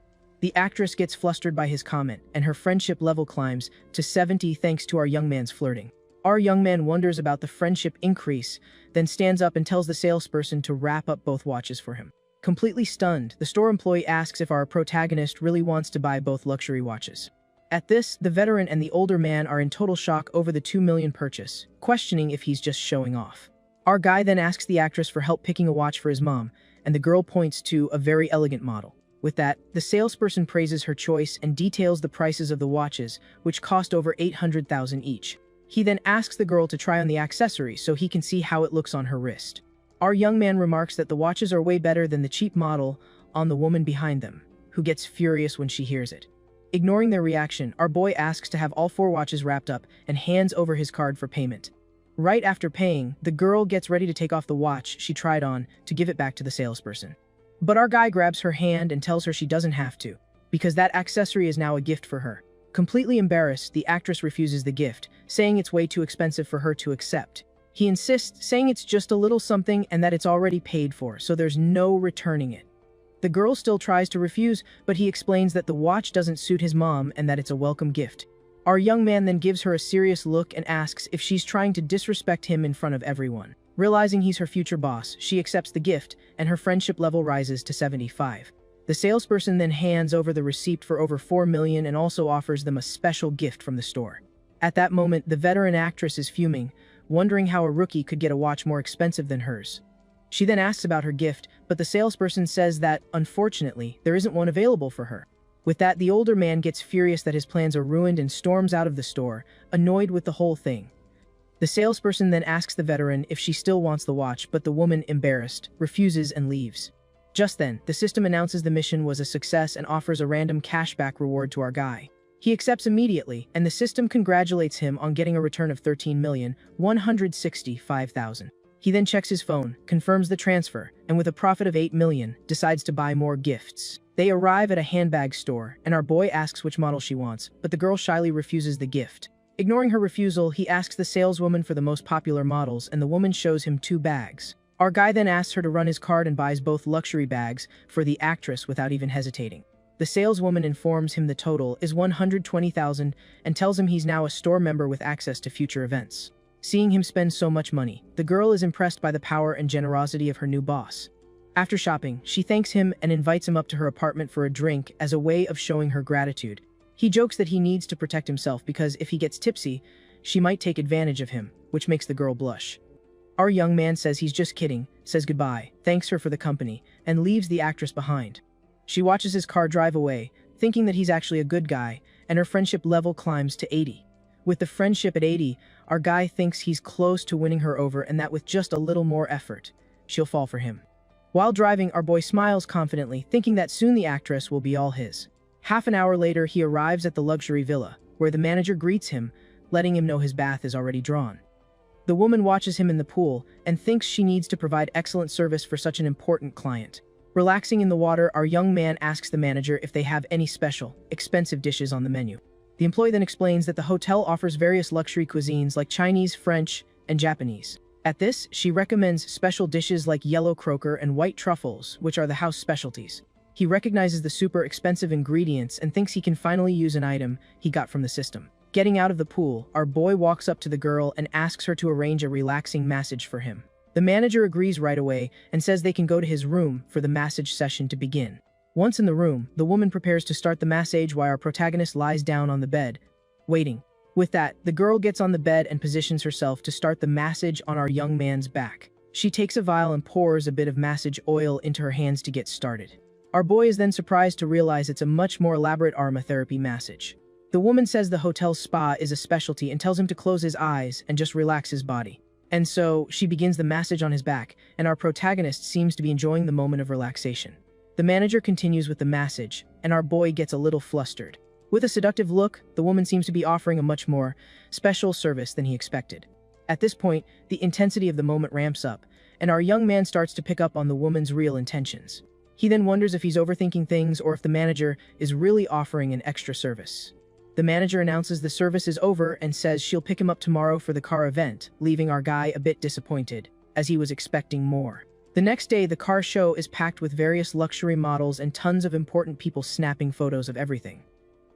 The actress gets flustered by his comment, and her friendship level climbs to 70 thanks to our young man's flirting. Our young man wonders about the friendship increase, then stands up and tells the salesperson to wrap up both watches for him. Completely stunned, the store employee asks if our protagonist really wants to buy both luxury watches. At this, the veteran and the older man are in total shock over the $2 million purchase, questioning if he's just showing off. Our guy then asks the actress for help picking a watch for his mom, and the girl points to a very elegant model. With that, the salesperson praises her choice and details the prices of the watches, which cost over $800,000 each. He then asks the girl to try on the accessory so he can see how it looks on her wrist. Our young man remarks that the watches are way better than the cheap model on the woman behind them, who gets furious when she hears it. Ignoring their reaction, our boy asks to have all 4 watches wrapped up and hands over his card for payment. Right after paying, the girl gets ready to take off the watch she tried on to give it back to the salesperson. But our guy grabs her hand and tells her she doesn't have to, because that accessory is now a gift for her. Completely embarrassed, the actress refuses the gift, saying it's way too expensive for her to accept. He insists, saying it's just a little something and that it's already paid for, so there's no returning it. The girl still tries to refuse, but he explains that the watch doesn't suit his mom and that it's a welcome gift. Our young man then gives her a serious look and asks if she's trying to disrespect him in front of everyone. Realizing he's her future boss, she accepts the gift, and her friendship level rises to 75. The salesperson then hands over the receipt for over $4 million and also offers them a special gift from the store. At that moment, the veteran actress is fuming, wondering how a rookie could get a watch more expensive than hers. She then asks about her gift, but the salesperson says that, unfortunately, there isn't one available for her. With that, the older man gets furious that his plans are ruined and storms out of the store, annoyed with the whole thing. The salesperson then asks the veteran if she still wants the watch, but the woman, embarrassed, refuses and leaves. Just then, the system announces the mission was a success and offers a random cashback reward to our guy. He accepts immediately, and the system congratulates him on getting a return of $13,165,000. He then checks his phone, confirms the transfer, and with a profit of $8 million, decides to buy more gifts. They arrive at a handbag store, and our boy asks which model she wants, but the girl shyly refuses the gift. Ignoring her refusal, he asks the saleswoman for the most popular models, and the woman shows him 2 bags. Our guy then asks her to run his card and buys both luxury bags for the actress without even hesitating. The saleswoman informs him the total is 120,000 and tells him he's now a store member with access to future events. Seeing him spend so much money, the girl is impressed by the power and generosity of her new boss. After shopping, she thanks him and invites him up to her apartment for a drink as a way of showing her gratitude. He jokes that he needs to protect himself because if he gets tipsy, she might take advantage of him, which makes the girl blush. Our young man says he's just kidding, says goodbye, thanks her for the company, and leaves the actress behind. She watches his car drive away, thinking that he's actually a good guy, and her friendship level climbs to 80. With the friendship at 80, our guy thinks he's close to winning her over and that with just a little more effort, she'll fall for him. While driving, our boy smiles confidently, thinking that soon the actress will be all his. Half an hour later, he arrives at the luxury villa, where the manager greets him, letting him know his bath is already drawn. The woman watches him in the pool and thinks she needs to provide excellent service for such an important client. Relaxing in the water, our young man asks the manager if they have any special, expensive dishes on the menu. The employee then explains that the hotel offers various luxury cuisines like Chinese, French, and Japanese. At this, she recommends special dishes like yellow croaker and white truffles, which are the house specialties. He recognizes the super expensive ingredients and thinks he can finally use an item he got from the system. Getting out of the pool, our boy walks up to the girl and asks her to arrange a relaxing massage for him. The manager agrees right away and says they can go to his room for the massage session to begin. Once in the room, the woman prepares to start the massage while our protagonist lies down on the bed, waiting. With that, the girl gets on the bed and positions herself to start the massage on our young man's back. She takes a vial and pours a bit of massage oil into her hands to get started. Our boy is then surprised to realize it's a much more elaborate aromatherapy massage. The woman says the hotel's spa is a specialty and tells him to close his eyes and just relax his body. And so, she begins the massage on his back, and our protagonist seems to be enjoying the moment of relaxation. The manager continues with the massage, and our boy gets a little flustered. With a seductive look, the woman seems to be offering a much more special service than he expected. At this point, the intensity of the moment ramps up, and our young man starts to pick up on the woman's real intentions. He then wonders if he's overthinking things or if the manager is really offering an extra service. The manager announces the service is over and says she'll pick him up tomorrow for the car event, leaving our guy a bit disappointed, as he was expecting more. The next day, the car show is packed with various luxury models and tons of important people snapping photos of everything.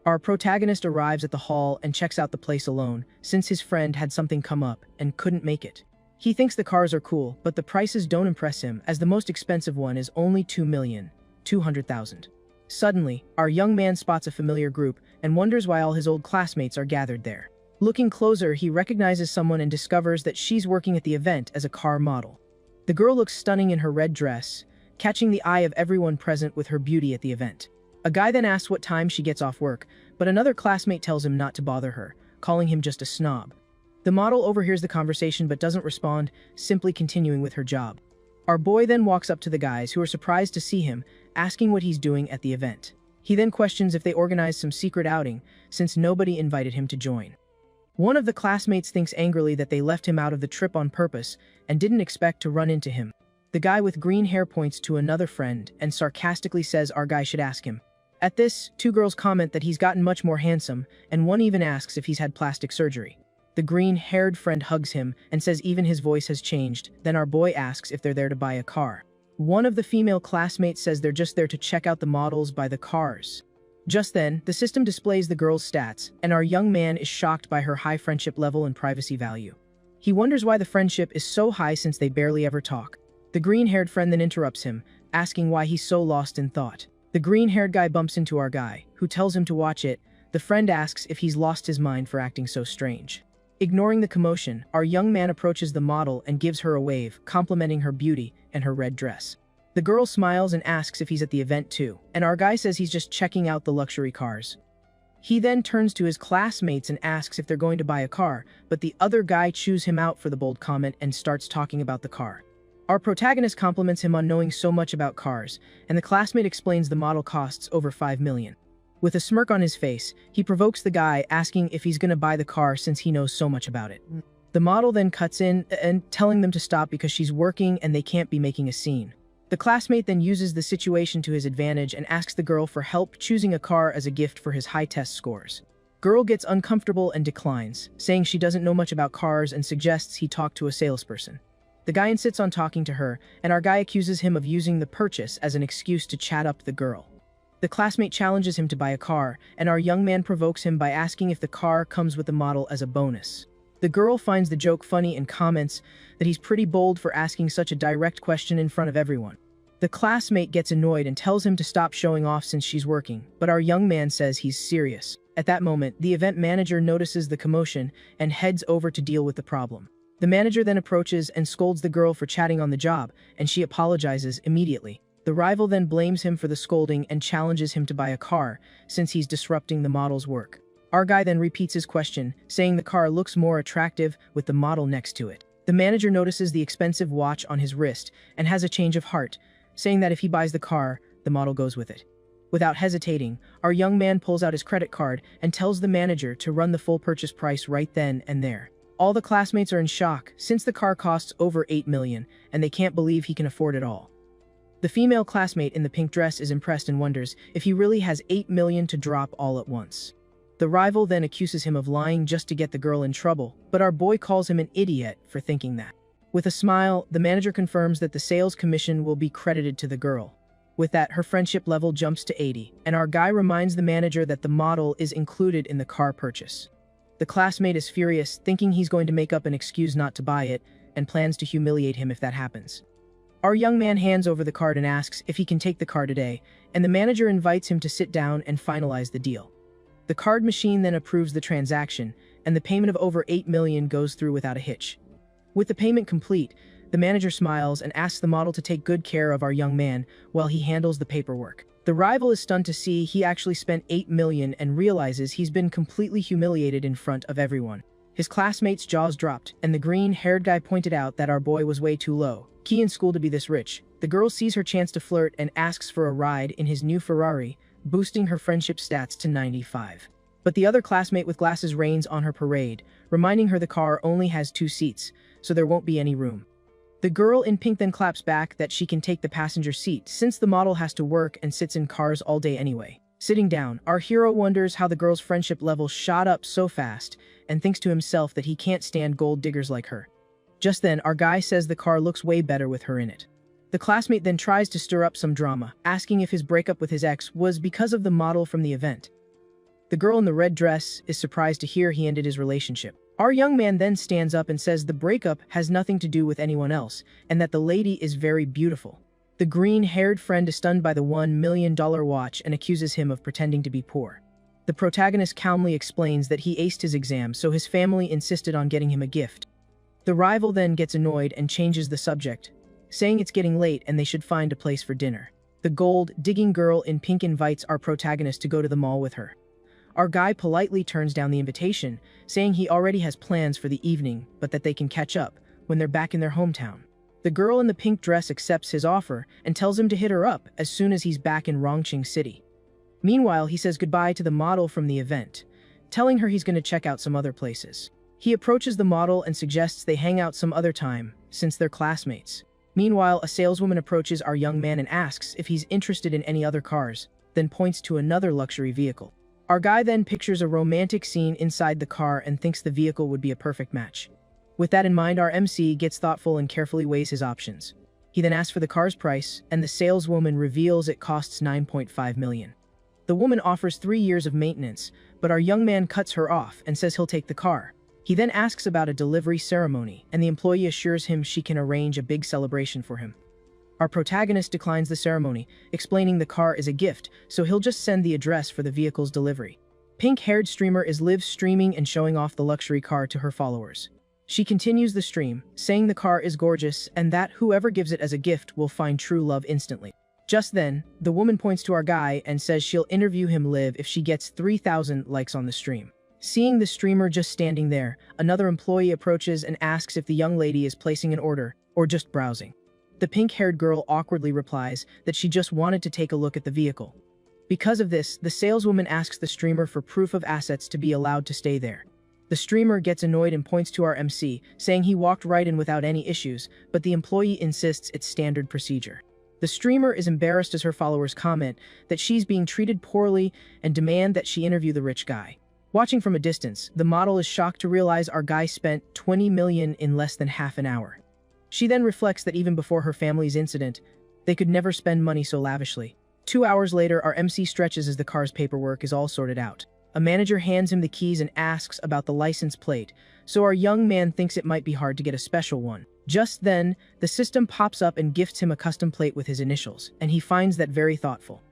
Our protagonist arrives at the hall and checks out the place alone, since his friend had something come up and couldn't make it. He thinks the cars are cool, but the prices don't impress him, as the most expensive one is only 2,200,000. Suddenly, our young man spots a familiar group and wonders why all his old classmates are gathered there. Looking closer, he recognizes someone and discovers that she's working at the event as a car model. The girl looks stunning in her red dress, catching the eye of everyone present with her beauty at the event. A guy then asks what time she gets off work, but another classmate tells him not to bother her, calling him just a snob. The model overhears the conversation but doesn't respond, simply continuing with her job. Our boy then walks up to the guys, who are surprised to see him, asking what he's doing at the event. He then questions if they organized some secret outing, since nobody invited him to join. One of the classmates thinks angrily that they left him out of the trip on purpose and didn't expect to run into him. The guy with green hair points to another friend and sarcastically says our guy should ask him. At this, two girls comment that he's gotten much more handsome, and one even asks if he's had plastic surgery. The green-haired friend hugs him and says even his voice has changed. Then our boy asks if they're there to buy a car. One of the female classmates says they're just there to check out the models by the cars. Just then, the system displays the girl's stats, and our young man is shocked by her high friendship level and privacy value. He wonders why the friendship is so high since they barely ever talk. The green-haired friend then interrupts him, asking why he's so lost in thought. The green-haired guy bumps into our guy, who tells him to watch it. The friend asks if he's lost his mind for acting so strange. Ignoring the commotion, our young man approaches the model and gives her a wave, complimenting her beauty and her red dress. The girl smiles and asks if he's at the event too, and our guy says he's just checking out the luxury cars. He then turns to his classmates and asks if they're going to buy a car, but the other guy chews him out for the bold comment and starts talking about the car. Our protagonist compliments him on knowing so much about cars, and the classmate explains the model costs over 5 million. With a smirk on his face, he provokes the guy, asking if he's going to buy the car since he knows so much about it. The model then cuts in and telling them to stop because she's working and they can't be making a scene. The classmate then uses the situation to his advantage and asks the girl for help choosing a car as a gift for his high test scores. Girl gets uncomfortable and declines, saying she doesn't know much about cars and suggests he talk to a salesperson. The guy insists on talking to her, and our guy accuses him of using the purchase as an excuse to chat up the girl. The classmate challenges him to buy a car, and our young man provokes him by asking if the car comes with the model as a bonus. The girl finds the joke funny and comments that he's pretty bold for asking such a direct question in front of everyone. The classmate gets annoyed and tells him to stop showing off since she's working, but our young man says he's serious. At that moment, the event manager notices the commotion and heads over to deal with the problem. The manager then approaches and scolds the girl for chatting on the job, and she apologizes immediately. The rival then blames him for the scolding and challenges him to buy a car, since he's disrupting the model's work. Our guy then repeats his question, saying the car looks more attractive with the model next to it. The manager notices the expensive watch on his wrist and has a change of heart, saying that if he buys the car, the model goes with it. Without hesitating, our young man pulls out his credit card and tells the manager to run the full purchase price right then and there. All the classmates are in shock, since the car costs over $8 million, and they can't believe he can afford it all. The female classmate in the pink dress is impressed and wonders if he really has $8 million to drop all at once. The rival then accuses him of lying just to get the girl in trouble, but our boy calls him an idiot for thinking that. With a smile, the manager confirms that the sales commission will be credited to the girl. With that, her friendship level jumps to 80, and our guy reminds the manager that the model is included in the car purchase. The classmate is furious, thinking he's going to make up an excuse not to buy it, and plans to humiliate him if that happens. Our young man hands over the card and asks if he can take the car today, and the manager invites him to sit down and finalize the deal. The card machine then approves the transaction, and the payment of over $8 million goes through without a hitch. With the payment complete, the manager smiles and asks the model to take good care of our young man while he handles the paperwork. The rival is stunned to see he actually spent $8 million and realizes he's been completely humiliated in front of everyone. His classmates' jaws dropped, and the green-haired guy pointed out that our boy was way too low. Key in school to be this rich. The girl sees her chance to flirt and asks for a ride in his new Ferrari, boosting her friendship stats to 95. But the other classmate with glasses rains on her parade, reminding her the car only has 2 seats, so there won't be any room. The girl in pink then claps back that she can take the passenger seat since the model has to work and sits in cars all day anyway. Sitting down, our hero wonders how the girl's friendship level shot up so fast and thinks to himself that he can't stand gold diggers like her. Just then, our guy says the car looks way better with her in it. The classmate then tries to stir up some drama, asking if his breakup with his ex was because of the model from the event. The girl in the red dress is surprised to hear he ended his relationship. Our young man then stands up and says the breakup has nothing to do with anyone else, and that the lady is very beautiful. The green-haired friend is stunned by the $1 million watch and accuses him of pretending to be poor. The protagonist calmly explains that he aced his exam, so his family insisted on getting him a gift. The rival then gets annoyed and changes the subject, saying it's getting late and they should find a place for dinner. The gold-digging girl in pink invites our protagonist to go to the mall with her. Our guy politely turns down the invitation, saying he already has plans for the evening, but that they can catch up when they're back in their hometown. The girl in the pink dress accepts his offer and tells him to hit her up as soon as he's back in Rongqing City. Meanwhile, he says goodbye to the model from the event, telling her he's going to check out some other places. He approaches the model and suggests they hang out some other time, since they're classmates. Meanwhile, a saleswoman approaches our young man and asks if he's interested in any other cars, then points to another luxury vehicle. Our guy then pictures a romantic scene inside the car and thinks the vehicle would be a perfect match. With that in mind, our MC gets thoughtful and carefully weighs his options. He then asks for the car's price, and the saleswoman reveals it costs $9.5 million. The woman offers 3 years of maintenance, but our young man cuts her off and says he'll take the car. He then asks about a delivery ceremony, and the employee assures him she can arrange a big celebration for him. Our protagonist declines the ceremony, explaining the car is a gift, so he'll just send the address for the vehicle's delivery. Pink-haired streamer is live streaming and showing off the luxury car to her followers. She continues the stream, saying the car is gorgeous and that whoever gives it as a gift will find true love instantly. Just then, the woman points to our guy and says she'll interview him live if she gets 3,000 likes on the stream. Seeing the streamer just standing there, another employee approaches and asks if the young lady is placing an order or just browsing. The pink-haired girl awkwardly replies that she just wanted to take a look at the vehicle. Because of this, the saleswoman asks the streamer for proof of assets to be allowed to stay there. The streamer gets annoyed and points to our MC, saying he walked right in without any issues, but the employee insists it's standard procedure. The streamer is embarrassed as her followers comment that she's being treated poorly and demand that she interview the rich guy. Watching from a distance, the model is shocked to realize our guy spent $20 million in less than half an hour. She then reflects that even before her family's incident, they could never spend money so lavishly. 2 hours later, our MC stretches as the car's paperwork is all sorted out. A manager hands him the keys and asks about the license plate, so our young man thinks it might be hard to get a special one. Just then, the system pops up and gifts him a custom plate with his initials, and he finds that very thoughtful.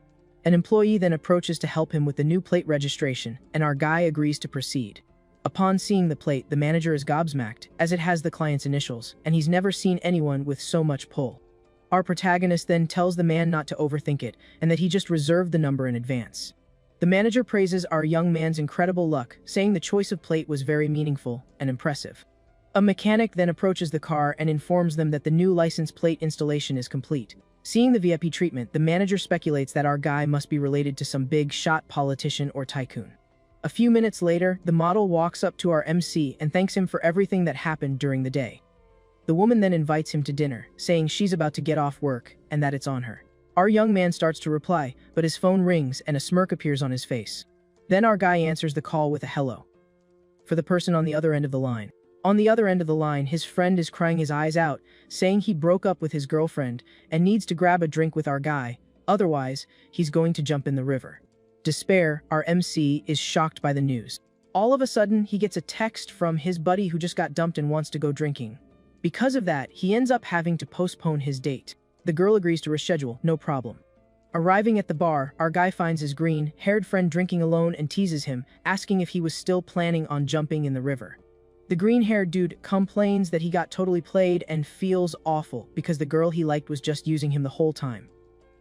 An employee then approaches to help him with the new plate registration, and our guy agrees to proceed. Upon seeing the plate, the manager is gobsmacked, as it has the client's initials, and he's never seen anyone with so much pull. Our protagonist then tells the man not to overthink it, and that he just reserved the number in advance. The manager praises our young man's incredible luck, saying the choice of plate was very meaningful and impressive. A mechanic then approaches the car and informs them that the new license plate installation is complete. Seeing the VIP treatment, the manager speculates that our guy must be related to some big shot politician or tycoon. A few minutes later, the model walks up to our MC and thanks him for everything that happened during the day. The woman then invites him to dinner, saying she's about to get off work and that it's on her. Our young man starts to reply, but his phone rings and a smirk appears on his face. Then our guy answers the call with a hello. For the person on the other end of the line. On the other end of the line, his friend is crying his eyes out, saying he broke up with his girlfriend and needs to grab a drink with our guy, otherwise, he's going to jump in the river. Despair, our MC is shocked by the news. All of a sudden, he gets a text from his buddy who just got dumped and wants to go drinking. Because of that, he ends up having to postpone his date. The girl agrees to reschedule, no problem. Arriving at the bar, our guy finds his green-haired friend drinking alone and teases him, asking if he was still planning on jumping in the river. The green-haired dude complains that he got totally played and feels awful because the girl he liked was just using him the whole time.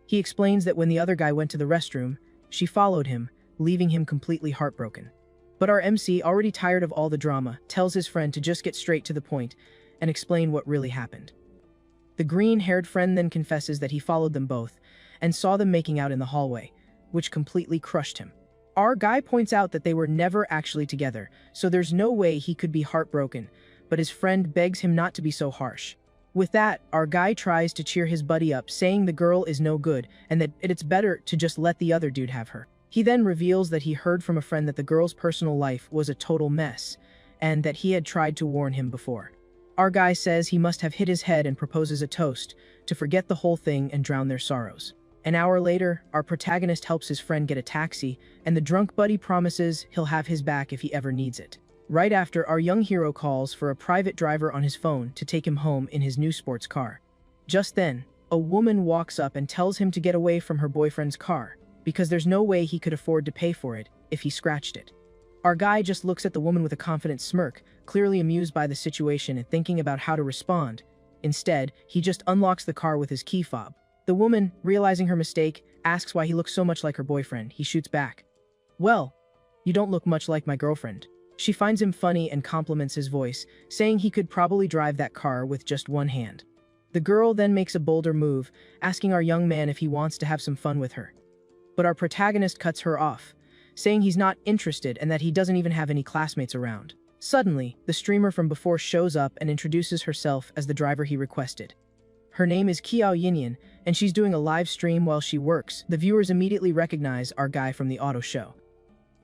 He explains that when the other guy went to the restroom, she followed him, leaving him completely heartbroken. But our MC, already tired of all the drama, tells his friend to just get straight to the point and explain what really happened. The green-haired friend then confesses that he followed them both and saw them making out in the hallway, which completely crushed him. Our guy points out that they were never actually together, so there's no way he could be heartbroken, but his friend begs him not to be so harsh. With that, our guy tries to cheer his buddy up, saying the girl is no good and that it's better to just let the other dude have her. He then reveals that he heard from a friend that the girl's personal life was a total mess, and that he had tried to warn him before. Our guy says he must have hit his head and proposes a toast to forget the whole thing and drown their sorrows. An hour later, our protagonist helps his friend get a taxi, and the drunk buddy promises he'll have his back if he ever needs it. Right after, our young hero calls for a private driver on his phone to take him home in his new sports car. Just then, a woman walks up and tells him to get away from her boyfriend's car, because there's no way he could afford to pay for it if he scratched it. Our guy just looks at the woman with a confident smirk, clearly amused by the situation and thinking about how to respond. Instead, he just unlocks the car with his key fob. The woman, realizing her mistake, asks why he looks so much like her boyfriend. He shoots back. "Well, you don't look much like my girlfriend." She finds him funny and compliments his voice, saying he could probably drive that car with just one hand. The girl then makes a bolder move, asking our young man if he wants to have some fun with her. But our protagonist cuts her off, saying he's not interested and that he doesn't even have any classmates around. Suddenly, the streamer from before shows up and introduces herself as the driver he requested. Her name is Kiao Yinyan, and she's doing a live stream while she works. The viewers immediately recognize our guy from the auto show.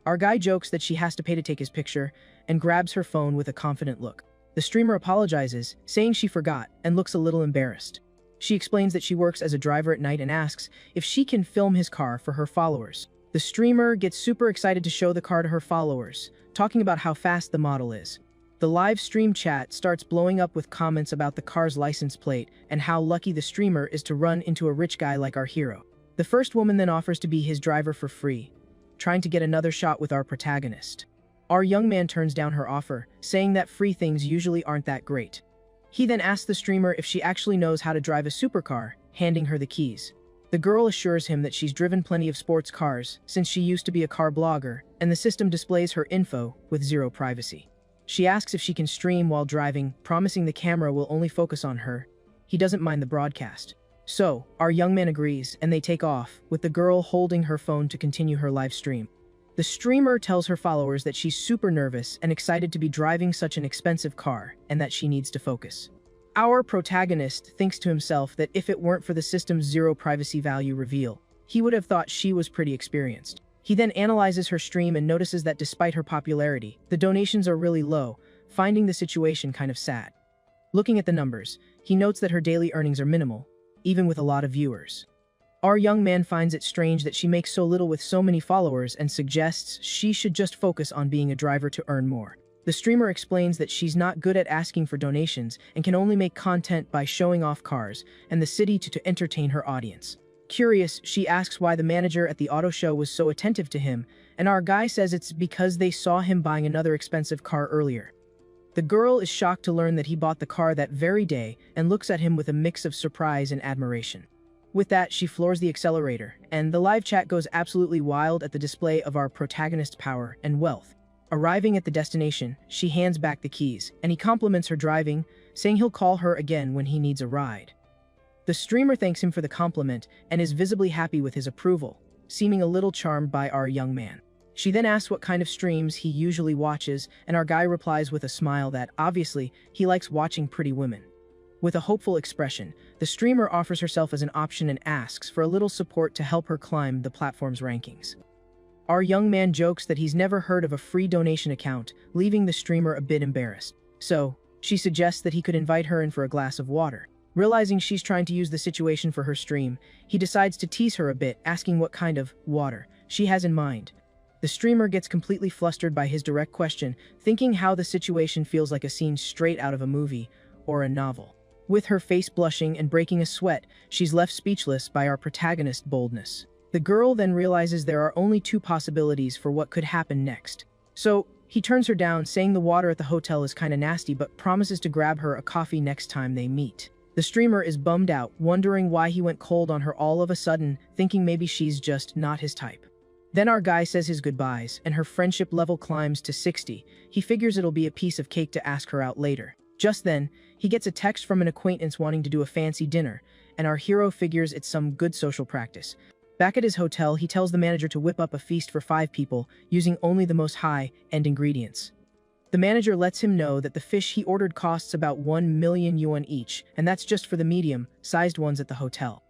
Our guy jokes that she has to pay to take his picture and grabs her phone with a confident look. The streamer apologizes, saying she forgot and looks a little embarrassed. She explains that she works as a driver at night and asks if she can film his car for her followers. The streamer gets super excited to show the car to her followers, talking about how fast the model is. The live stream chat starts blowing up with comments about the car's license plate and how lucky the streamer is to run into a rich guy like our hero. The first woman then offers to be his driver for free, trying to get another shot with our protagonist. Our young man turns down her offer, saying that free things usually aren't that great. He then asks the streamer if she actually knows how to drive a supercar, handing her the keys. The girl assures him that she's driven plenty of sports cars since she used to be a car blogger, and the system displays her info with zero privacy. She asks if she can stream while driving, promising the camera will only focus on her. He doesn't mind the broadcast. So, our young man agrees, and they take off, with the girl holding her phone to continue her live stream. The streamer tells her followers that she's super nervous and excited to be driving such an expensive car, and that she needs to focus. Our protagonist thinks to himself that if it weren't for the system's zero privacy value reveal, he would have thought she was pretty experienced. He then analyzes her stream and notices that despite her popularity, the donations are really low, finding the situation kind of sad. Looking at the numbers, he notes that her daily earnings are minimal, even with a lot of viewers. Our young man finds it strange that she makes so little with so many followers and suggests she should just focus on being a driver to earn more. The streamer explains that she's not good at asking for donations and can only make content by showing off cars and the city to entertain her audience. Curious, she asks why the manager at the auto show was so attentive to him, and our guy says it's because they saw him buying another expensive car earlier. The girl is shocked to learn that he bought the car that very day and looks at him with a mix of surprise and admiration. With that, she floors the accelerator, and the live chat goes absolutely wild at the display of our protagonist's power and wealth. Arriving at the destination, she hands back the keys, and he compliments her driving, saying he'll call her again when he needs a ride. The streamer thanks him for the compliment and is visibly happy with his approval, seeming a little charmed by our young man. She then asks what kind of streams he usually watches, and our guy replies with a smile that, obviously, he likes watching pretty women. With a hopeful expression, the streamer offers herself as an option and asks for a little support to help her climb the platform's rankings. Our young man jokes that he's never heard of a free donation account, leaving the streamer a bit embarrassed. So, she suggests that he could invite her in for a glass of water. Realizing she's trying to use the situation for her stream, he decides to tease her a bit, asking what kind of water she has in mind. The streamer gets completely flustered by his direct question, thinking how the situation feels like a scene straight out of a movie or a novel. With her face blushing and breaking a sweat, she's left speechless by our protagonist's boldness. The girl then realizes there are only two possibilities for what could happen next. So, he turns her down, saying the water at the hotel is kinda nasty, but promises to grab her a coffee next time they meet. The streamer is bummed out, wondering why he went cold on her all of a sudden, thinking maybe she's just not his type. Then our guy says his goodbyes, and her friendship level climbs to 60. He figures it'll be a piece of cake to ask her out later. Just then, he gets a text from an acquaintance wanting to do a fancy dinner, and our hero figures it's some good social practice. Back at his hotel, he tells the manager to whip up a feast for 5 people, using only the most high-end ingredients. The manager lets him know that the fish he ordered costs about 1 million yuan each, and that's just for the medium-sized ones at the hotel.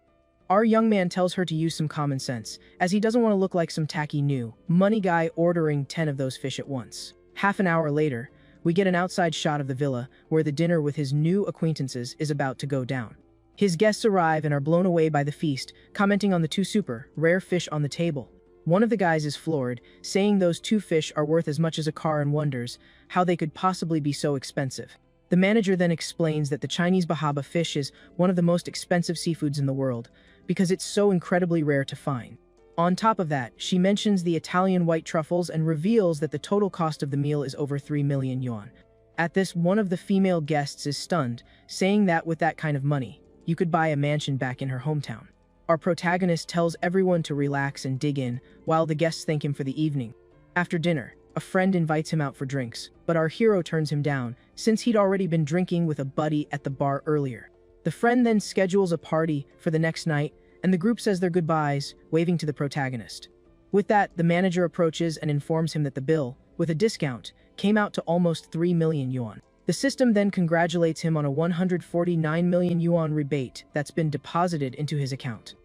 Our young man tells her to use some common sense, as he doesn't want to look like some tacky new money guy ordering 10 of those fish at once. Half an hour later, we get an outside shot of the villa, where the dinner with his new acquaintances is about to go down. His guests arrive and are blown away by the feast, commenting on the 2 super rare fish on the table. One of the guys is floored, saying those 2 fish are worth as much as a car and wonders how they could possibly be so expensive. The manager then explains that the Chinese bahaba fish is one of the most expensive seafoods in the world, because it's so incredibly rare to find. On top of that, she mentions the Italian white truffles and reveals that the total cost of the meal is over 3 million yuan. At this, one of the female guests is stunned, saying that with that kind of money, you could buy a mansion back in her hometown. Our protagonist tells everyone to relax and dig in, while the guests thank him for the evening. After dinner, a friend invites him out for drinks, but our hero turns him down, since he'd already been drinking with a buddy at the bar earlier. The friend then schedules a party for the next night, and the group says their goodbyes, waving to the protagonist. With that, the manager approaches and informs him that the bill, with a discount, came out to almost 3 million yuan. The system then congratulates him on a 149 million yuan rebate that's been deposited into his account.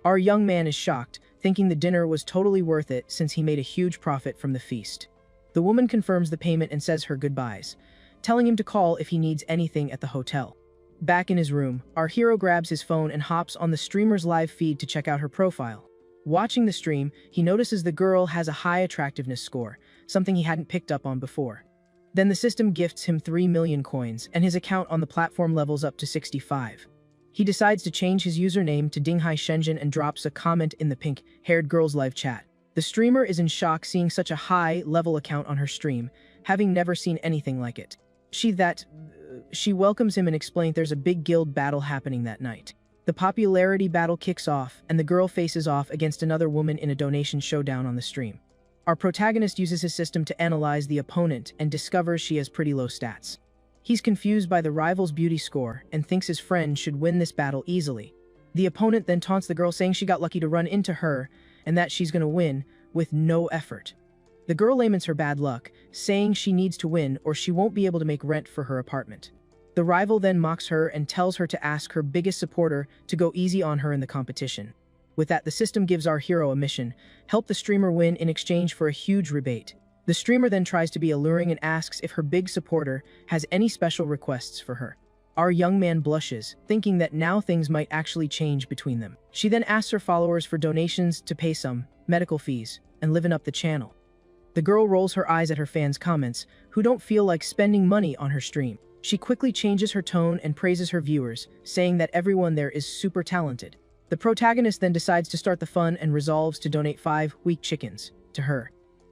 Our young man is shocked, thinking the dinner was totally worth it since he made a huge profit from the feast. The woman confirms the payment and says her goodbyes, telling him to call if he needs anything at the hotel. Back in his room, our hero grabs his phone and hops on the streamer's live feed to check out her profile. Watching the stream, he notices the girl has a high attractiveness score, something he hadn't picked up on before. Then the system gifts him 3 million coins, and his account on the platform levels up to 65. He decides to change his username to Dinghai Shenzhen and drops a comment in the pink-haired girl's live chat. The streamer is in shock seeing such a high-level account on her stream, having never seen anything like it. She welcomes him and explains there's a big guild battle happening that night. The popularity battle kicks off, and the girl faces off against another woman in a donation showdown on the stream. Our protagonist uses his system to analyze the opponent and discovers she has pretty low stats. He's confused by the rival's beauty score and thinks his friend should win this battle easily. The opponent then taunts the girl, saying she got lucky to run into her and that she's gonna win with no effort. The girl laments her bad luck, saying she needs to win or she won't be able to make rent for her apartment. The rival then mocks her and tells her to ask her biggest supporter to go easy on her in the competition. With that, the system gives our hero a mission: help the streamer win in exchange for a huge rebate. The streamer then tries to be alluring and asks if her big supporter has any special requests for her. Our young man blushes, thinking that now things might actually change between them. She then asks her followers for donations to pay some medical fees and liven up the channel. The girl rolls her eyes at her fans' comments, who don't feel like spending money on her stream. She quickly changes her tone and praises her viewers, saying that everyone there is super talented. The protagonist then decides to start the fun and resolves to donate 5 weak chickens to her.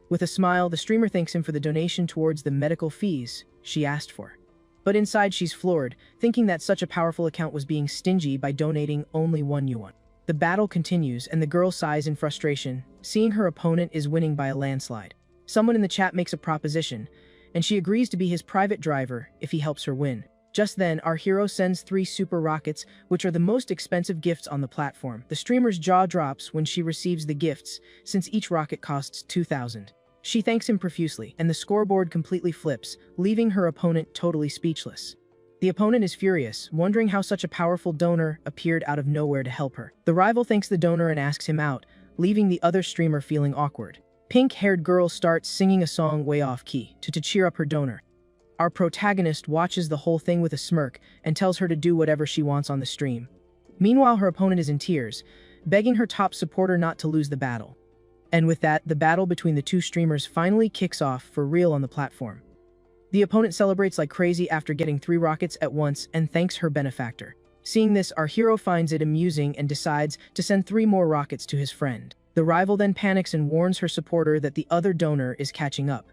With a smile, the streamer thanks him for the donation towards the medical fees she asked for. But inside she's floored, thinking that such a powerful account was being stingy by donating only 1 yuan. The battle continues and the girl sighs in frustration, seeing her opponent is winning by a landslide. Someone in the chat makes a proposition, and she agrees to be his private driver if he helps her win. Just then, our hero sends 3 super rockets, which are the most expensive gifts on the platform. The streamer's jaw drops when she receives the gifts, since each rocket costs 2,000. She thanks him profusely, and the scoreboard completely flips, leaving her opponent totally speechless. The opponent is furious, wondering how such a powerful donor appeared out of nowhere to help her. The rival thanks the donor and asks him out, leaving the other streamer feeling awkward. Pink-haired girl starts singing a song way off key to cheer up her donor. Our protagonist watches the whole thing with a smirk and tells her to do whatever she wants on the stream. Meanwhile, her opponent is in tears, begging her top supporter not to lose the battle. And with that, the battle between the 2 streamers finally kicks off for real on the platform. The opponent celebrates like crazy after getting 3 rockets at once and thanks her benefactor. Seeing this, our hero finds it amusing and decides to send 3 more rockets to his friend. The rival then panics and warns her supporter that the other donor is catching up.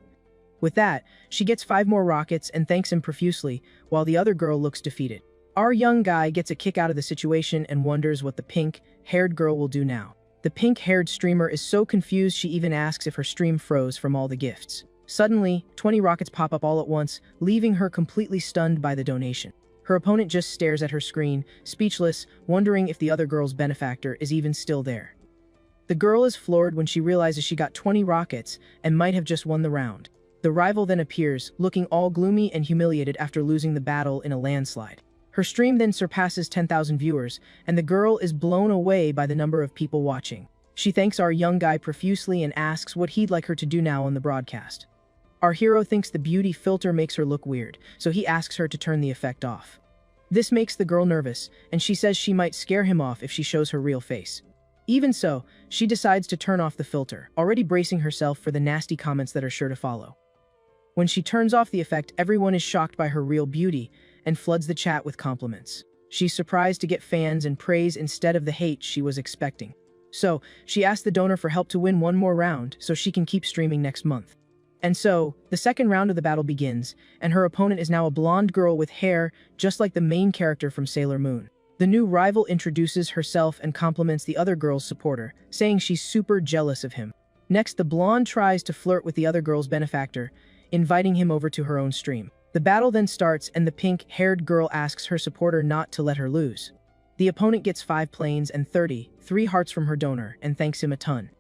With that, she gets 5 more rockets and thanks him profusely, while the other girl looks defeated. Our young guy gets a kick out of the situation and wonders what the pink-haired girl will do now. The pink-haired streamer is so confused she even asks if her stream froze from all the gifts. Suddenly, 20 rockets pop up all at once, leaving her completely stunned by the donation. Her opponent just stares at her screen, speechless, wondering if the other girl's benefactor is even still there. The girl is floored when she realizes she got 20 rockets and might have just won the round. The rival then appears, looking all gloomy and humiliated after losing the battle in a landslide. Her stream then surpasses 10,000 viewers, and the girl is blown away by the number of people watching. She thanks our young guy profusely and asks what he'd like her to do now on the broadcast. Our hero thinks the beauty filter makes her look weird, so he asks her to turn the effect off. This makes the girl nervous, and she says she might scare him off if she shows her real face. Even so, she decides to turn off the filter, already bracing herself for the nasty comments that are sure to follow. When she turns off the effect, everyone is shocked by her real beauty and floods the chat with compliments. She's surprised to get fans and praise instead of the hate she was expecting. So, she asks the donor for help to win 1 more round so she can keep streaming next month. And so, the second round of the battle begins, and her opponent is now a blonde girl with hair just like the main character from Sailor Moon. The new rival introduces herself and compliments the other girl's supporter, saying she's super jealous of him. Next, the blonde tries to flirt with the other girl's benefactor, inviting him over to her own stream. The battle then starts and the pink-haired girl asks her supporter not to let her lose. The opponent gets 5 planes and 33 hearts from her donor and thanks him a ton.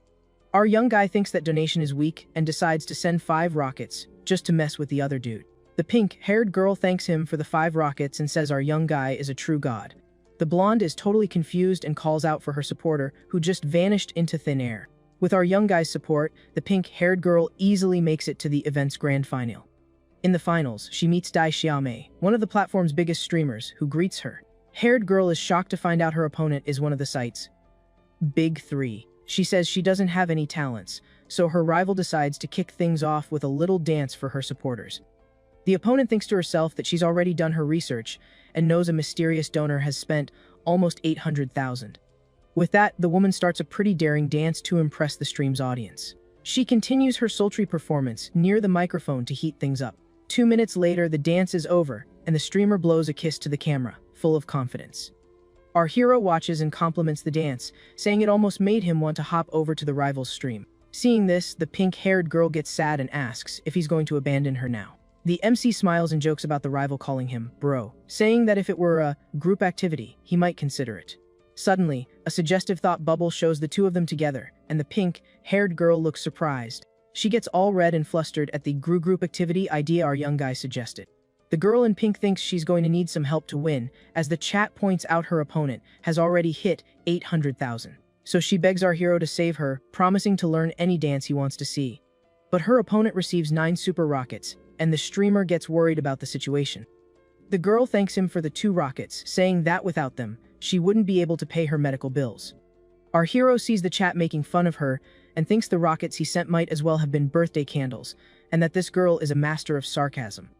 Our young guy thinks that donation is weak and decides to send 5 rockets just to mess with the other dude. The pink-haired girl thanks him for the 5 rockets and says our young guy is a true god. The blonde is totally confused and calls out for her supporter, who just vanished into thin air. With our young guy's support, the pink-haired girl easily makes it to the event's grand final. In the finals, she meets Dai Xiaomei, one of the platform's biggest streamers, who greets her. Haired girl is shocked to find out her opponent is one of the site's big 3. She says she doesn't have any talents, so her rival decides to kick things off with a little dance for her supporters. The opponent thinks to herself that she's already done her research and knows a mysterious donor has spent almost 800,000. With that, the woman starts a pretty daring dance to impress the stream's audience. She continues her sultry performance near the microphone to heat things up. 2 minutes later, the dance is over, and the streamer blows a kiss to the camera, full of confidence. Our hero watches and compliments the dance, saying it almost made him want to hop over to the rival's stream. Seeing this, the pink-haired girl gets sad and asks if he's going to abandon her now. The MC smiles and jokes about the rival calling him bro, saying that if it were a group activity, he might consider it. Suddenly, a suggestive thought bubble shows the 2 of them together, and the pink-haired girl looks surprised. She gets all red and flustered at the group activity idea our young guy suggested. The girl in pink thinks she's going to need some help to win, as the chat points out her opponent has already hit 800,000. So she begs our hero to save her, promising to learn any dance he wants to see. But her opponent receives 9 super rockets, and the streamer gets worried about the situation. The girl thanks him for the 2 rockets, saying that without them, she wouldn't be able to pay her medical bills. Our hero sees the chat making fun of her and thinks the rockets he sent might as well have been birthday candles, and that this girl is a master of sarcasm.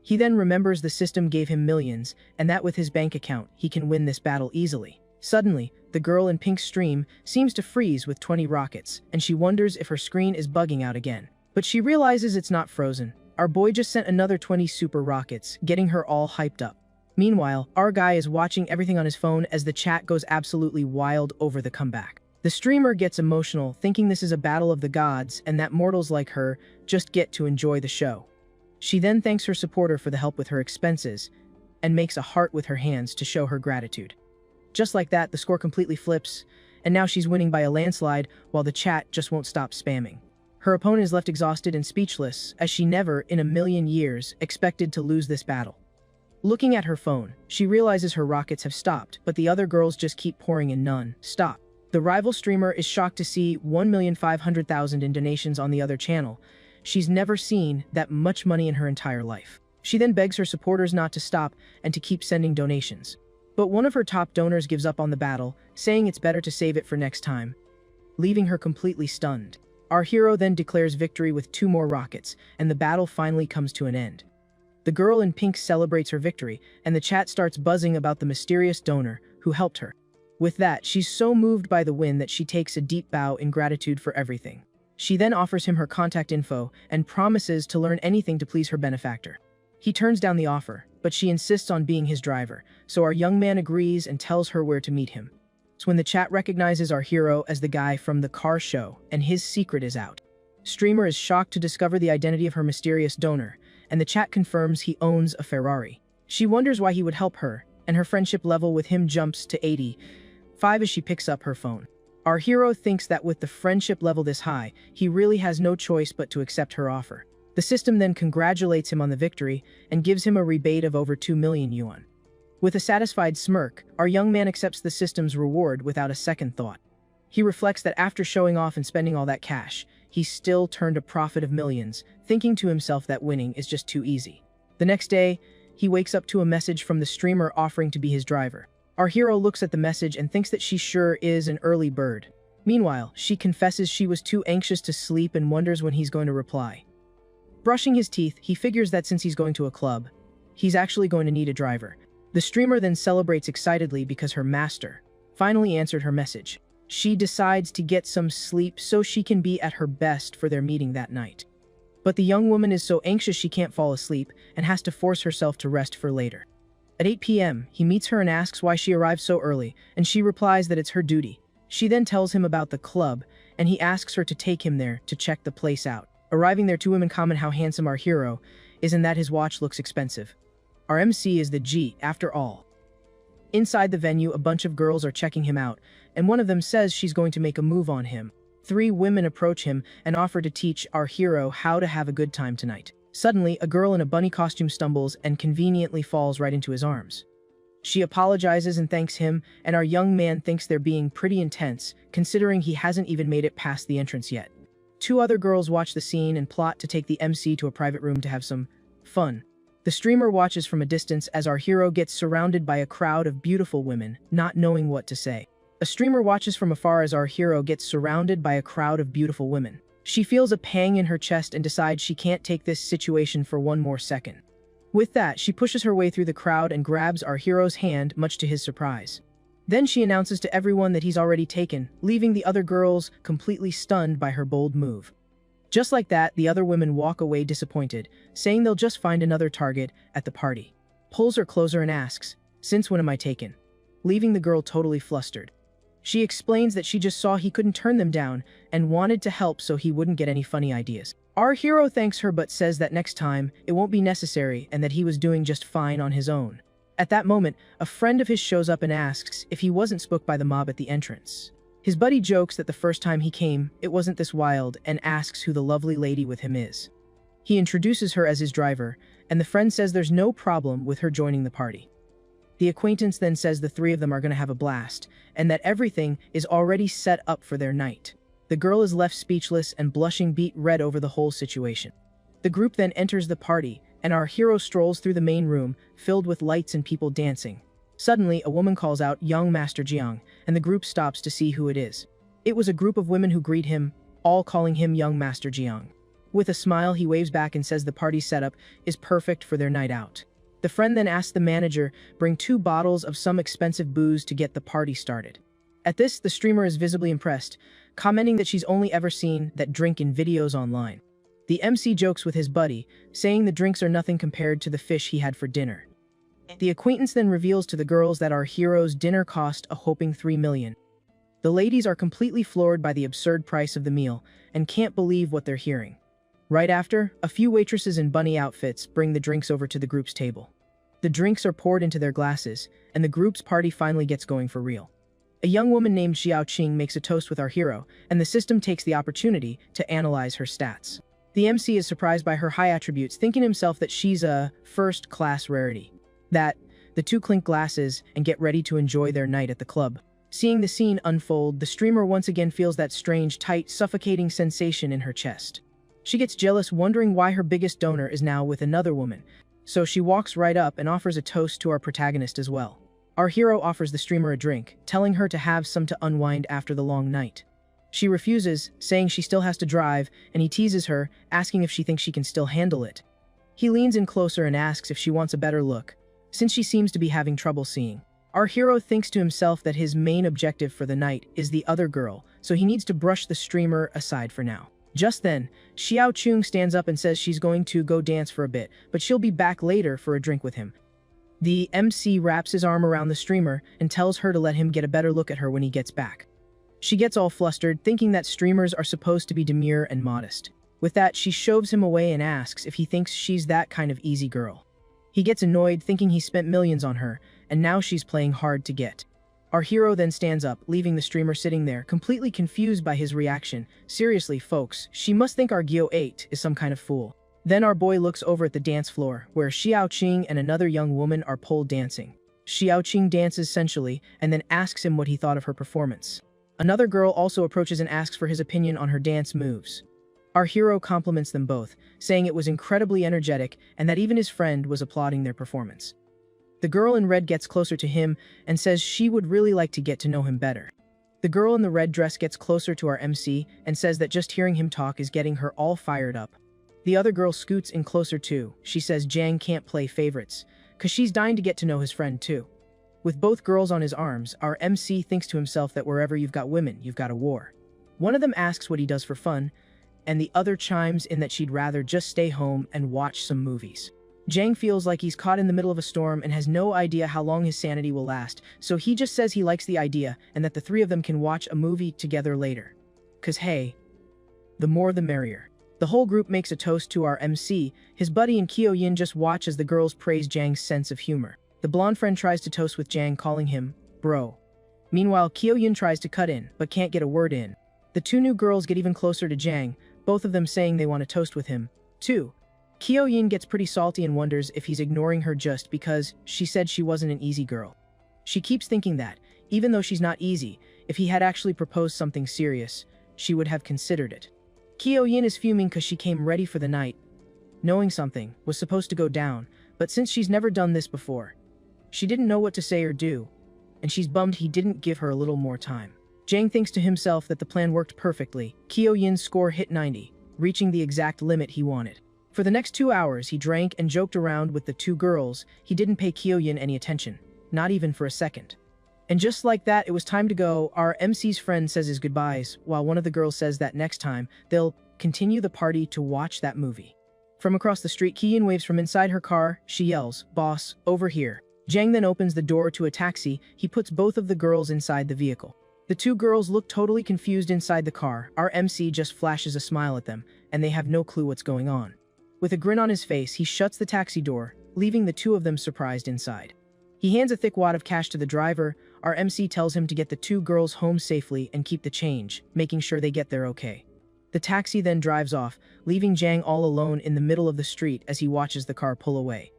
He then remembers the system gave him millions, and that with his bank account, he can win this battle easily. Suddenly, the girl in pink stream seems to freeze with 20 rockets, and she wonders if her screen is bugging out again. But she realizes it's not frozen. Our boy just sent another 20 super rockets, getting her all hyped up. Meanwhile, our guy is watching everything on his phone as the chat goes absolutely wild over the comeback. The streamer gets emotional, thinking this is a battle of the gods and that mortals like her just get to enjoy the show. She then thanks her supporter for the help with her expenses and makes a heart with her hands to show her gratitude. Just like that, the score completely flips, and now she's winning by a landslide while the chat just won't stop spamming. Her opponent is left exhausted and speechless, as she never, in a million years, expected to lose this battle. Looking at her phone, she realizes her rockets have stopped, but the other girls just keep pouring in non-stop. The rival streamer is shocked to see 1,500,000 in donations on the other channel. She's never seen that much money in her entire life. She then begs her supporters not to stop and to keep sending donations. But one of her top donors gives up on the battle, saying it's better to save it for next time, leaving her completely stunned. Our hero then declares victory with 2 more rockets, and the battle finally comes to an end. The girl in pink celebrates her victory, and the chat starts buzzing about the mysterious donor who helped her. With that, she's so moved by the win that she takes a deep bow in gratitude for everything. She then offers him her contact info and promises to learn anything to please her benefactor. He turns down the offer, but she insists on being his driver, so our young man agrees and tells her where to meet him. It's when the chat recognizes our hero as the guy from the car show, and his secret is out. Streamer is shocked to discover the identity of her mysterious donor, and the chat confirms he owns a Ferrari. She wonders why he would help her, and her friendship level with him jumps to 85 as she picks up her phone. Our hero thinks that with the friendship level this high, he really has no choice but to accept her offer. The system then congratulates him on the victory and gives him a rebate of over 2 million yuan. With a satisfied smirk, our young man accepts the system's reward without a second thought. He reflects that after showing off and spending all that cash, he still turned a profit of millions, thinking to himself that winning is just too easy. The next day, he wakes up to a message from the streamer offering to be his driver. Our hero looks at the message and thinks that she sure is an early bird. Meanwhile, she confesses she was too anxious to sleep and wonders when he's going to reply. Brushing his teeth, he figures that since he's going to a club, he's actually going to need a driver. The streamer then celebrates excitedly because her master finally answered her message. She decides to get some sleep so she can be at her best for their meeting that night. But the young woman is so anxious she can't fall asleep and has to force herself to rest for later. At 8 p.m., he meets her and asks why she arrived so early, and she replies that it's her duty. She then tells him about the club, and he asks her to take him there to check the place out. Arriving there, 2 women comment how handsome our hero is and that his watch looks expensive. Our MC is the G, after all. Inside the venue, a bunch of girls are checking him out, and one of them says she's going to make a move on him. 3 women approach him and offer to teach our hero how to have a good time tonight. Suddenly, a girl in a bunny costume stumbles and conveniently falls right into his arms. She apologizes and thanks him, and our young man thinks they're being pretty intense, considering he hasn't even made it past the entrance yet. 2 other girls watch the scene and plot to take the MC to a private room to have some fun. The streamer watches from a distance as our hero gets surrounded by a crowd of beautiful women, not knowing what to say. A streamer watches from afar as our hero gets surrounded by a crowd of beautiful women. She feels a pang in her chest and decides she can't take this situation for one more second. With that, she pushes her way through the crowd and grabs our hero's hand, much to his surprise. Then she announces to everyone that he's already taken, leaving the other girls completely stunned by her bold move. Just like that, the other women walk away disappointed, saying they'll just find another target at the party. Pulls her closer and asks, "Since when am I taken?" leaving the girl totally flustered. She explains that she just saw he couldn't turn them down and wanted to help so he wouldn't get any funny ideas. Our hero thanks her but says that next time it won't be necessary and that he was doing just fine on his own. At that moment, a friend of his shows up and asks if he wasn't spooked by the mob at the entrance. His buddy jokes that the first time he came, it wasn't this wild, and asks who the lovely lady with him is. He introduces her as his driver, and the friend says there's no problem with her joining the party. The acquaintance then says the 3 of them are going to have a blast, and that everything is already set up for their night. The girl is left speechless and blushing beet red over the whole situation. The group then enters the party, and our hero strolls through the main room, filled with lights and people dancing. Suddenly, a woman calls out, "Young Master Jiang," and the group stops to see who it is. It was a group of women who greet him, all calling him Young Master Jiang. With a smile, he waves back and says the party setup is perfect for their night out. The friend then asks the manager, bring 2 bottles of some expensive booze to get the party started. At this, the streamer is visibly impressed, commenting that she's only ever seen that drink in videos online. The MC jokes with his buddy, saying the drinks are nothing compared to the fish he had for dinner. The acquaintance then reveals to the girls that our hero's dinner cost a whopping 3 million. The ladies are completely floored by the absurd price of the meal and can't believe what they're hearing. Right after, a few waitresses in bunny outfits bring the drinks over to the group's table. The drinks are poured into their glasses, and the group's party finally gets going for real. A young woman named Xiao Qing makes a toast with our hero, and the system takes the opportunity to analyze her stats. The MC is surprised by her high attributes, thinking himself that she's a first-class rarity. The 2 clink glasses and get ready to enjoy their night at the club. Seeing the scene unfold, the streamer once again feels that strange, tight, suffocating sensation in her chest. She gets jealous, wondering why her biggest donor is now with another woman, so she walks right up and offers a toast to our protagonist as well. Our hero offers the streamer a drink, telling her to have some to unwind after the long night. She refuses, saying she still has to drive, and he teases her, asking if she thinks she can still handle it. He leans in closer and asks if she wants a better look, since she seems to be having trouble seeing. Our hero thinks to himself that his main objective for the night is the other girl, so he needs to brush the streamer aside for now. Just then, Xiao Qing stands up and says she's going to go dance for a bit, but she'll be back later for a drink with him. The MC wraps his arm around the streamer and tells her to let him get a better look at her when he gets back. She gets all flustered, thinking that streamers are supposed to be demure and modest. With that, she shoves him away and asks if he thinks she's that kind of easy girl. He gets annoyed, thinking he spent millions on her, and now she's playing hard to get. Our hero then stands up, leaving the streamer sitting there, completely confused by his reaction. Seriously, folks, she must think our Gyo 8 is some kind of fool. Then our boy looks over at the dance floor, where Xiao Qing and another young woman are pole dancing. Xiao Qing dances sensually, and then asks him what he thought of her performance. Another girl also approaches and asks for his opinion on her dance moves. Our hero compliments them both, saying it was incredibly energetic and that even his friend was applauding their performance. The girl in red gets closer to him and says she would really like to get to know him better. The girl in the red dress gets closer to our MC and says that just hearing him talk is getting her all fired up. The other girl scoots in closer too. She says Jiang can't play favorites, cause she's dying to get to know his friend too. With both girls on his arms, our MC thinks to himself that wherever you've got women, you've got a war. One of them asks what he does for fun, and the other chimes in that she'd rather just stay home and watch some movies. Jiang feels like he's caught in the middle of a storm and has no idea how long his sanity will last, so he just says he likes the idea and that the 3 of them can watch a movie together later. Cause hey, the more the merrier. The whole group makes a toast to our MC. His buddy and Kyo Yin just watch as the girls praise Jiang's sense of humor. The blonde friend tries to toast with Jiang, calling him bro. Meanwhile, Kyo Yin tries to cut in, but can't get a word in. The 2 new girls get even closer to Jiang, both of them saying they want to toast with him, too. Kyo Yin gets pretty salty and wonders if he's ignoring her just because she said she wasn't an easy girl. She keeps thinking that, even though she's not easy, if he had actually proposed something serious, she would have considered it. Kyo Yin is fuming because she came ready for the night, knowing something was supposed to go down, but since she's never done this before, she didn't know what to say or do, and she's bummed he didn't give her a little more time. Jiang thinks to himself that the plan worked perfectly. Kyo Yin's score hit 90, reaching the exact limit he wanted. For the next 2 hours, he drank and joked around with the 2 girls. He didn't pay Kyo Yin any attention, not even for a second. And just like that, it was time to go. Our MC's friend says his goodbyes, while one of the girls says that next time, they'll continue the party to watch that movie. From across the street, Ki Yin waves from inside her car. She yells, "Boss, over here." Jiang then opens the door to a taxi. He puts both of the girls inside the vehicle. The 2 girls look totally confused inside the car. Our MC just flashes a smile at them, and they have no clue what's going on. With a grin on his face, he shuts the taxi door, leaving the 2 of them surprised inside. He hands a thick wad of cash to the driver. Our MC tells him to get the 2 girls home safely and keep the change, making sure they get there okay. The taxi then drives off, leaving Jiang all alone in the middle of the street as he watches the car pull away.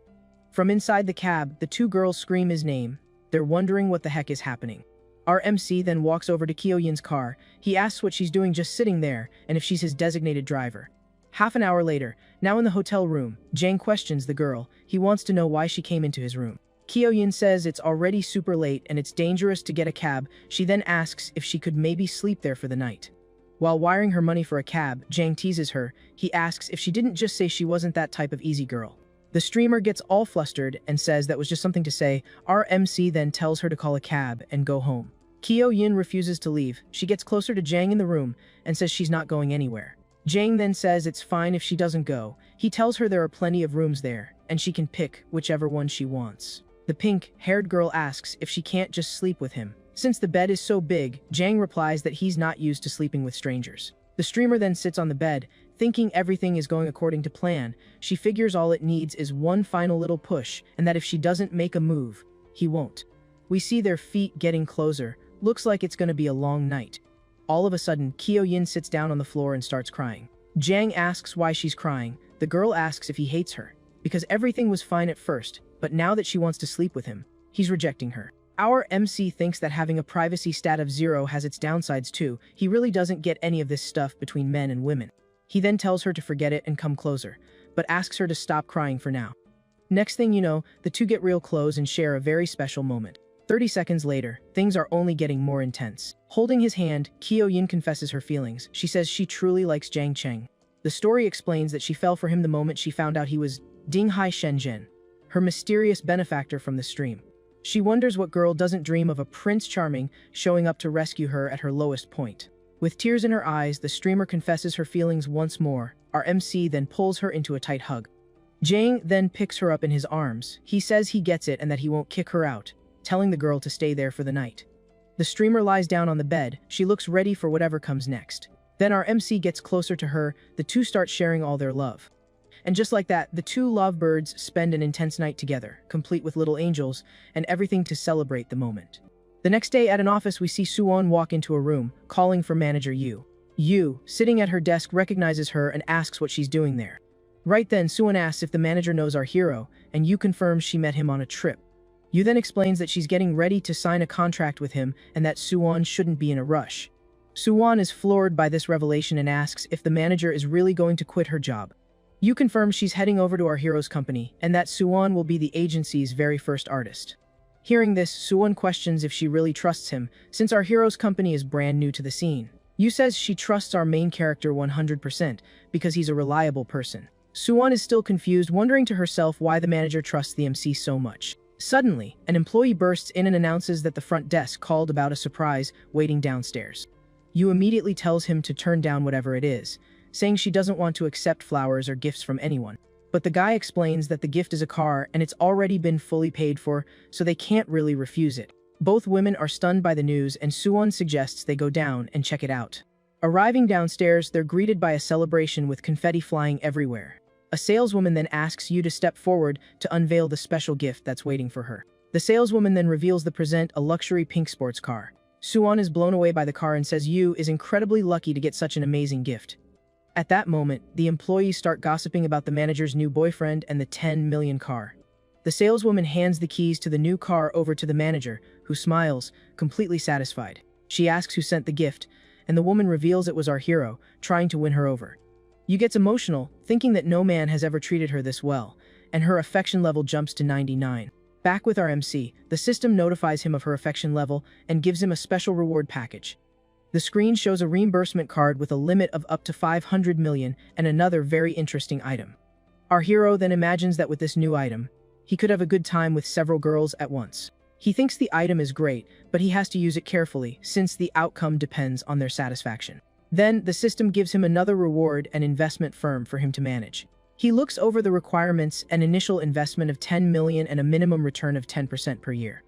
From inside the cab, the 2 girls scream his name. They're wondering what the heck is happening. Our MC then walks over to Kyo Yin's car. He asks what she's doing just sitting there, and if she's his designated driver. Half an hour later, now in the hotel room, Jang questions the girl. He wants to know why she came into his room. Kyo-yin says it's already super late and it's dangerous to get a cab. She then asks if she could maybe sleep there for the night. While wiring her money for a cab, Jang teases her. He asks if she didn't just say she wasn't that type of easy girl. The streamer gets all flustered and says that was just something to say. Our MC then tells her to call a cab and go home. Kyo-yin refuses to leave. She gets closer to Jang in the room and says she's not going anywhere. Jang then says it's fine if she doesn't go. He tells her there are plenty of rooms there, and she can pick whichever one she wants. The pink-haired girl asks if she can't just sleep with him. Since the bed is so big, Jang replies that he's not used to sleeping with strangers. The streamer then sits on the bed, thinking everything is going according to plan. She figures all it needs is one final little push, and that if she doesn't make a move, he won't. We see their feet getting closer. Looks like it's gonna be a long night. All of a sudden, Kyo-yin sits down on the floor and starts crying. Jang asks why she's crying. The girl asks if he hates her, because everything was fine at first, but now that she wants to sleep with him, he's rejecting her. Our MC thinks that having a privacy stat of 0 has its downsides too. He really doesn't get any of this stuff between men and women. He then tells her to forget it and come closer, but asks her to stop crying for now. Next thing you know, the two get real close and share a very special moment. 30 seconds later, things are only getting more intense. Holding his hand, Kyo-yin confesses her feelings. She says she truly likes Jang Cheng. The story explains that she fell for him the moment she found out he was Dinghai Shenzhen, her mysterious benefactor from the stream. She wonders what girl doesn't dream of a Prince Charming showing up to rescue her at her lowest point. With tears in her eyes, the streamer confesses her feelings once more. Our MC then pulls her into a tight hug. Jang then picks her up in his arms. He says he gets it and that he won't kick her out, telling the girl to stay there for the night. The streamer lies down on the bed. She looks ready for whatever comes next. Then our MC gets closer to her. The two start sharing all their love. And just like that, the two lovebirds spend an intense night together, complete with little angels and everything to celebrate the moment. The next day at an office, we see Suwon walk into a room, calling for manager Yu. Yu, sitting at her desk, recognizes her and asks what she's doing there. Right then, Suwon asks if the manager knows our hero, and Yu confirms she met him on a trip. Yu then explains that she's getting ready to sign a contract with him and that Suwon shouldn't be in a rush. Suwon is floored by this revelation and asks if the manager is really going to quit her job. Yu confirms she's heading over to our hero's company and that Suwon will be the agency's very first artist. Hearing this, Suwon questions if she really trusts him, since our hero's company is brand new to the scene. Yu says she trusts our main character 100% because he's a reliable person. Suwon is still confused, wondering to herself why the manager trusts the MC so much. Suddenly, an employee bursts in and announces that the front desk called about a surprise waiting downstairs. Yu immediately tells him to turn down whatever it is, saying she doesn't want to accept flowers or gifts from anyone. But the guy explains that the gift is a car and it's already been fully paid for, so they can't really refuse it. Both women are stunned by the news and Suwon suggests they go down and check it out. Arriving downstairs, they're greeted by a celebration with confetti flying everywhere. A saleswoman then asks Yu to step forward to unveil the special gift that's waiting for her. The saleswoman then reveals the present, a luxury pink sports car. Suwon is blown away by the car and says Yu is incredibly lucky to get such an amazing gift. At that moment, the employees start gossiping about the manager's new boyfriend and the 10 million car. The saleswoman hands the keys to the new car over to the manager, who smiles, completely satisfied. She asks who sent the gift, and the woman reveals it was our hero, trying to win her over. Yu gets emotional, thinking that no man has ever treated her this well, and her affection level jumps to 99. Back with our MC, the system notifies him of her affection level and gives him a special reward package. The screen shows a reimbursement card with a limit of up to 500 million and another very interesting item. Our hero then imagines that with this new item, he could have a good time with several girls at once. He thinks the item is great, but he has to use it carefully since the outcome depends on their satisfaction. Then, the system gives him another reward and investment firm for him to manage. He looks over the requirements: an initial investment of 10 million and a minimum return of 10% per year.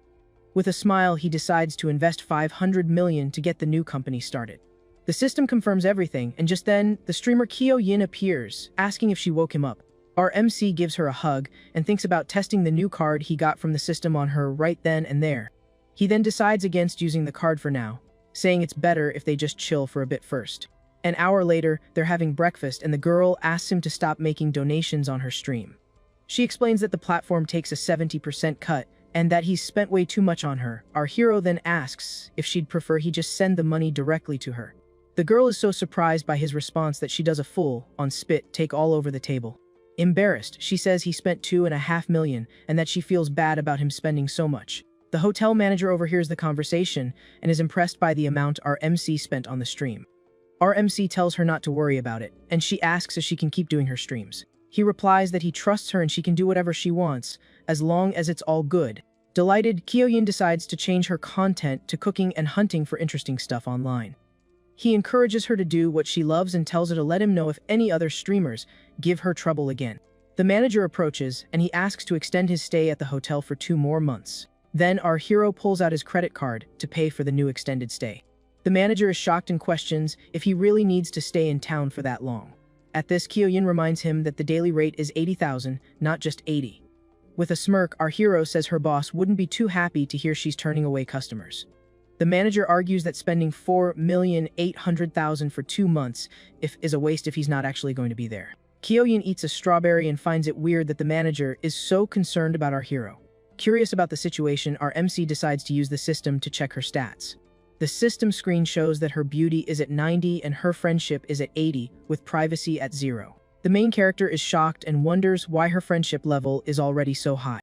With a smile, he decides to invest 500 million to get the new company started. The system confirms everything, and just then, the streamer Kyo-yin appears, asking if she woke him up. Our MC gives her a hug and thinks about testing the new card he got from the system on her right then and there. He then decides against using the card for now, saying it's better if they just chill for a bit first. An hour later, they're having breakfast and the girl asks him to stop making donations on her stream. She explains that the platform takes a 70% cut and that he's spent way too much on her. Our hero then asks if she'd prefer he just send the money directly to her. The girl is so surprised by his response that she does a full, on spit, take all over the table. Embarrassed, she says he spent $2.5 million and that she feels bad about him spending so much. The hotel manager overhears the conversation and is impressed by the amount our MC spent on the stream. Our MC tells her not to worry about it, and she asks if she can keep doing her streams. He replies that he trusts her and she can do whatever she wants, as long as it's all good. Delighted, Kyoyin decides to change her content to cooking and hunting for interesting stuff online. He encourages her to do what she loves and tells her to let him know if any other streamers give her trouble again. The manager approaches, and he asks to extend his stay at the hotel for 2 more months. Then our hero pulls out his credit card to pay for the new extended stay. The manager is shocked and questions if he really needs to stay in town for that long. At this, Kyoyin reminds him that the daily rate is 80,000, not just 80. With a smirk, our hero says her boss wouldn't be too happy to hear she's turning away customers. The manager argues that spending $4,800,000 for 2 months is a waste if he's not actually going to be there. Kyoyin eats a strawberry and finds it weird that the manager is so concerned about our hero. Curious about the situation, our MC decides to use the system to check her stats. The system screen shows that her beauty is at 90 and her friendship is at 80, with privacy at 0. The main character is shocked and wonders why her friendship level is already so high.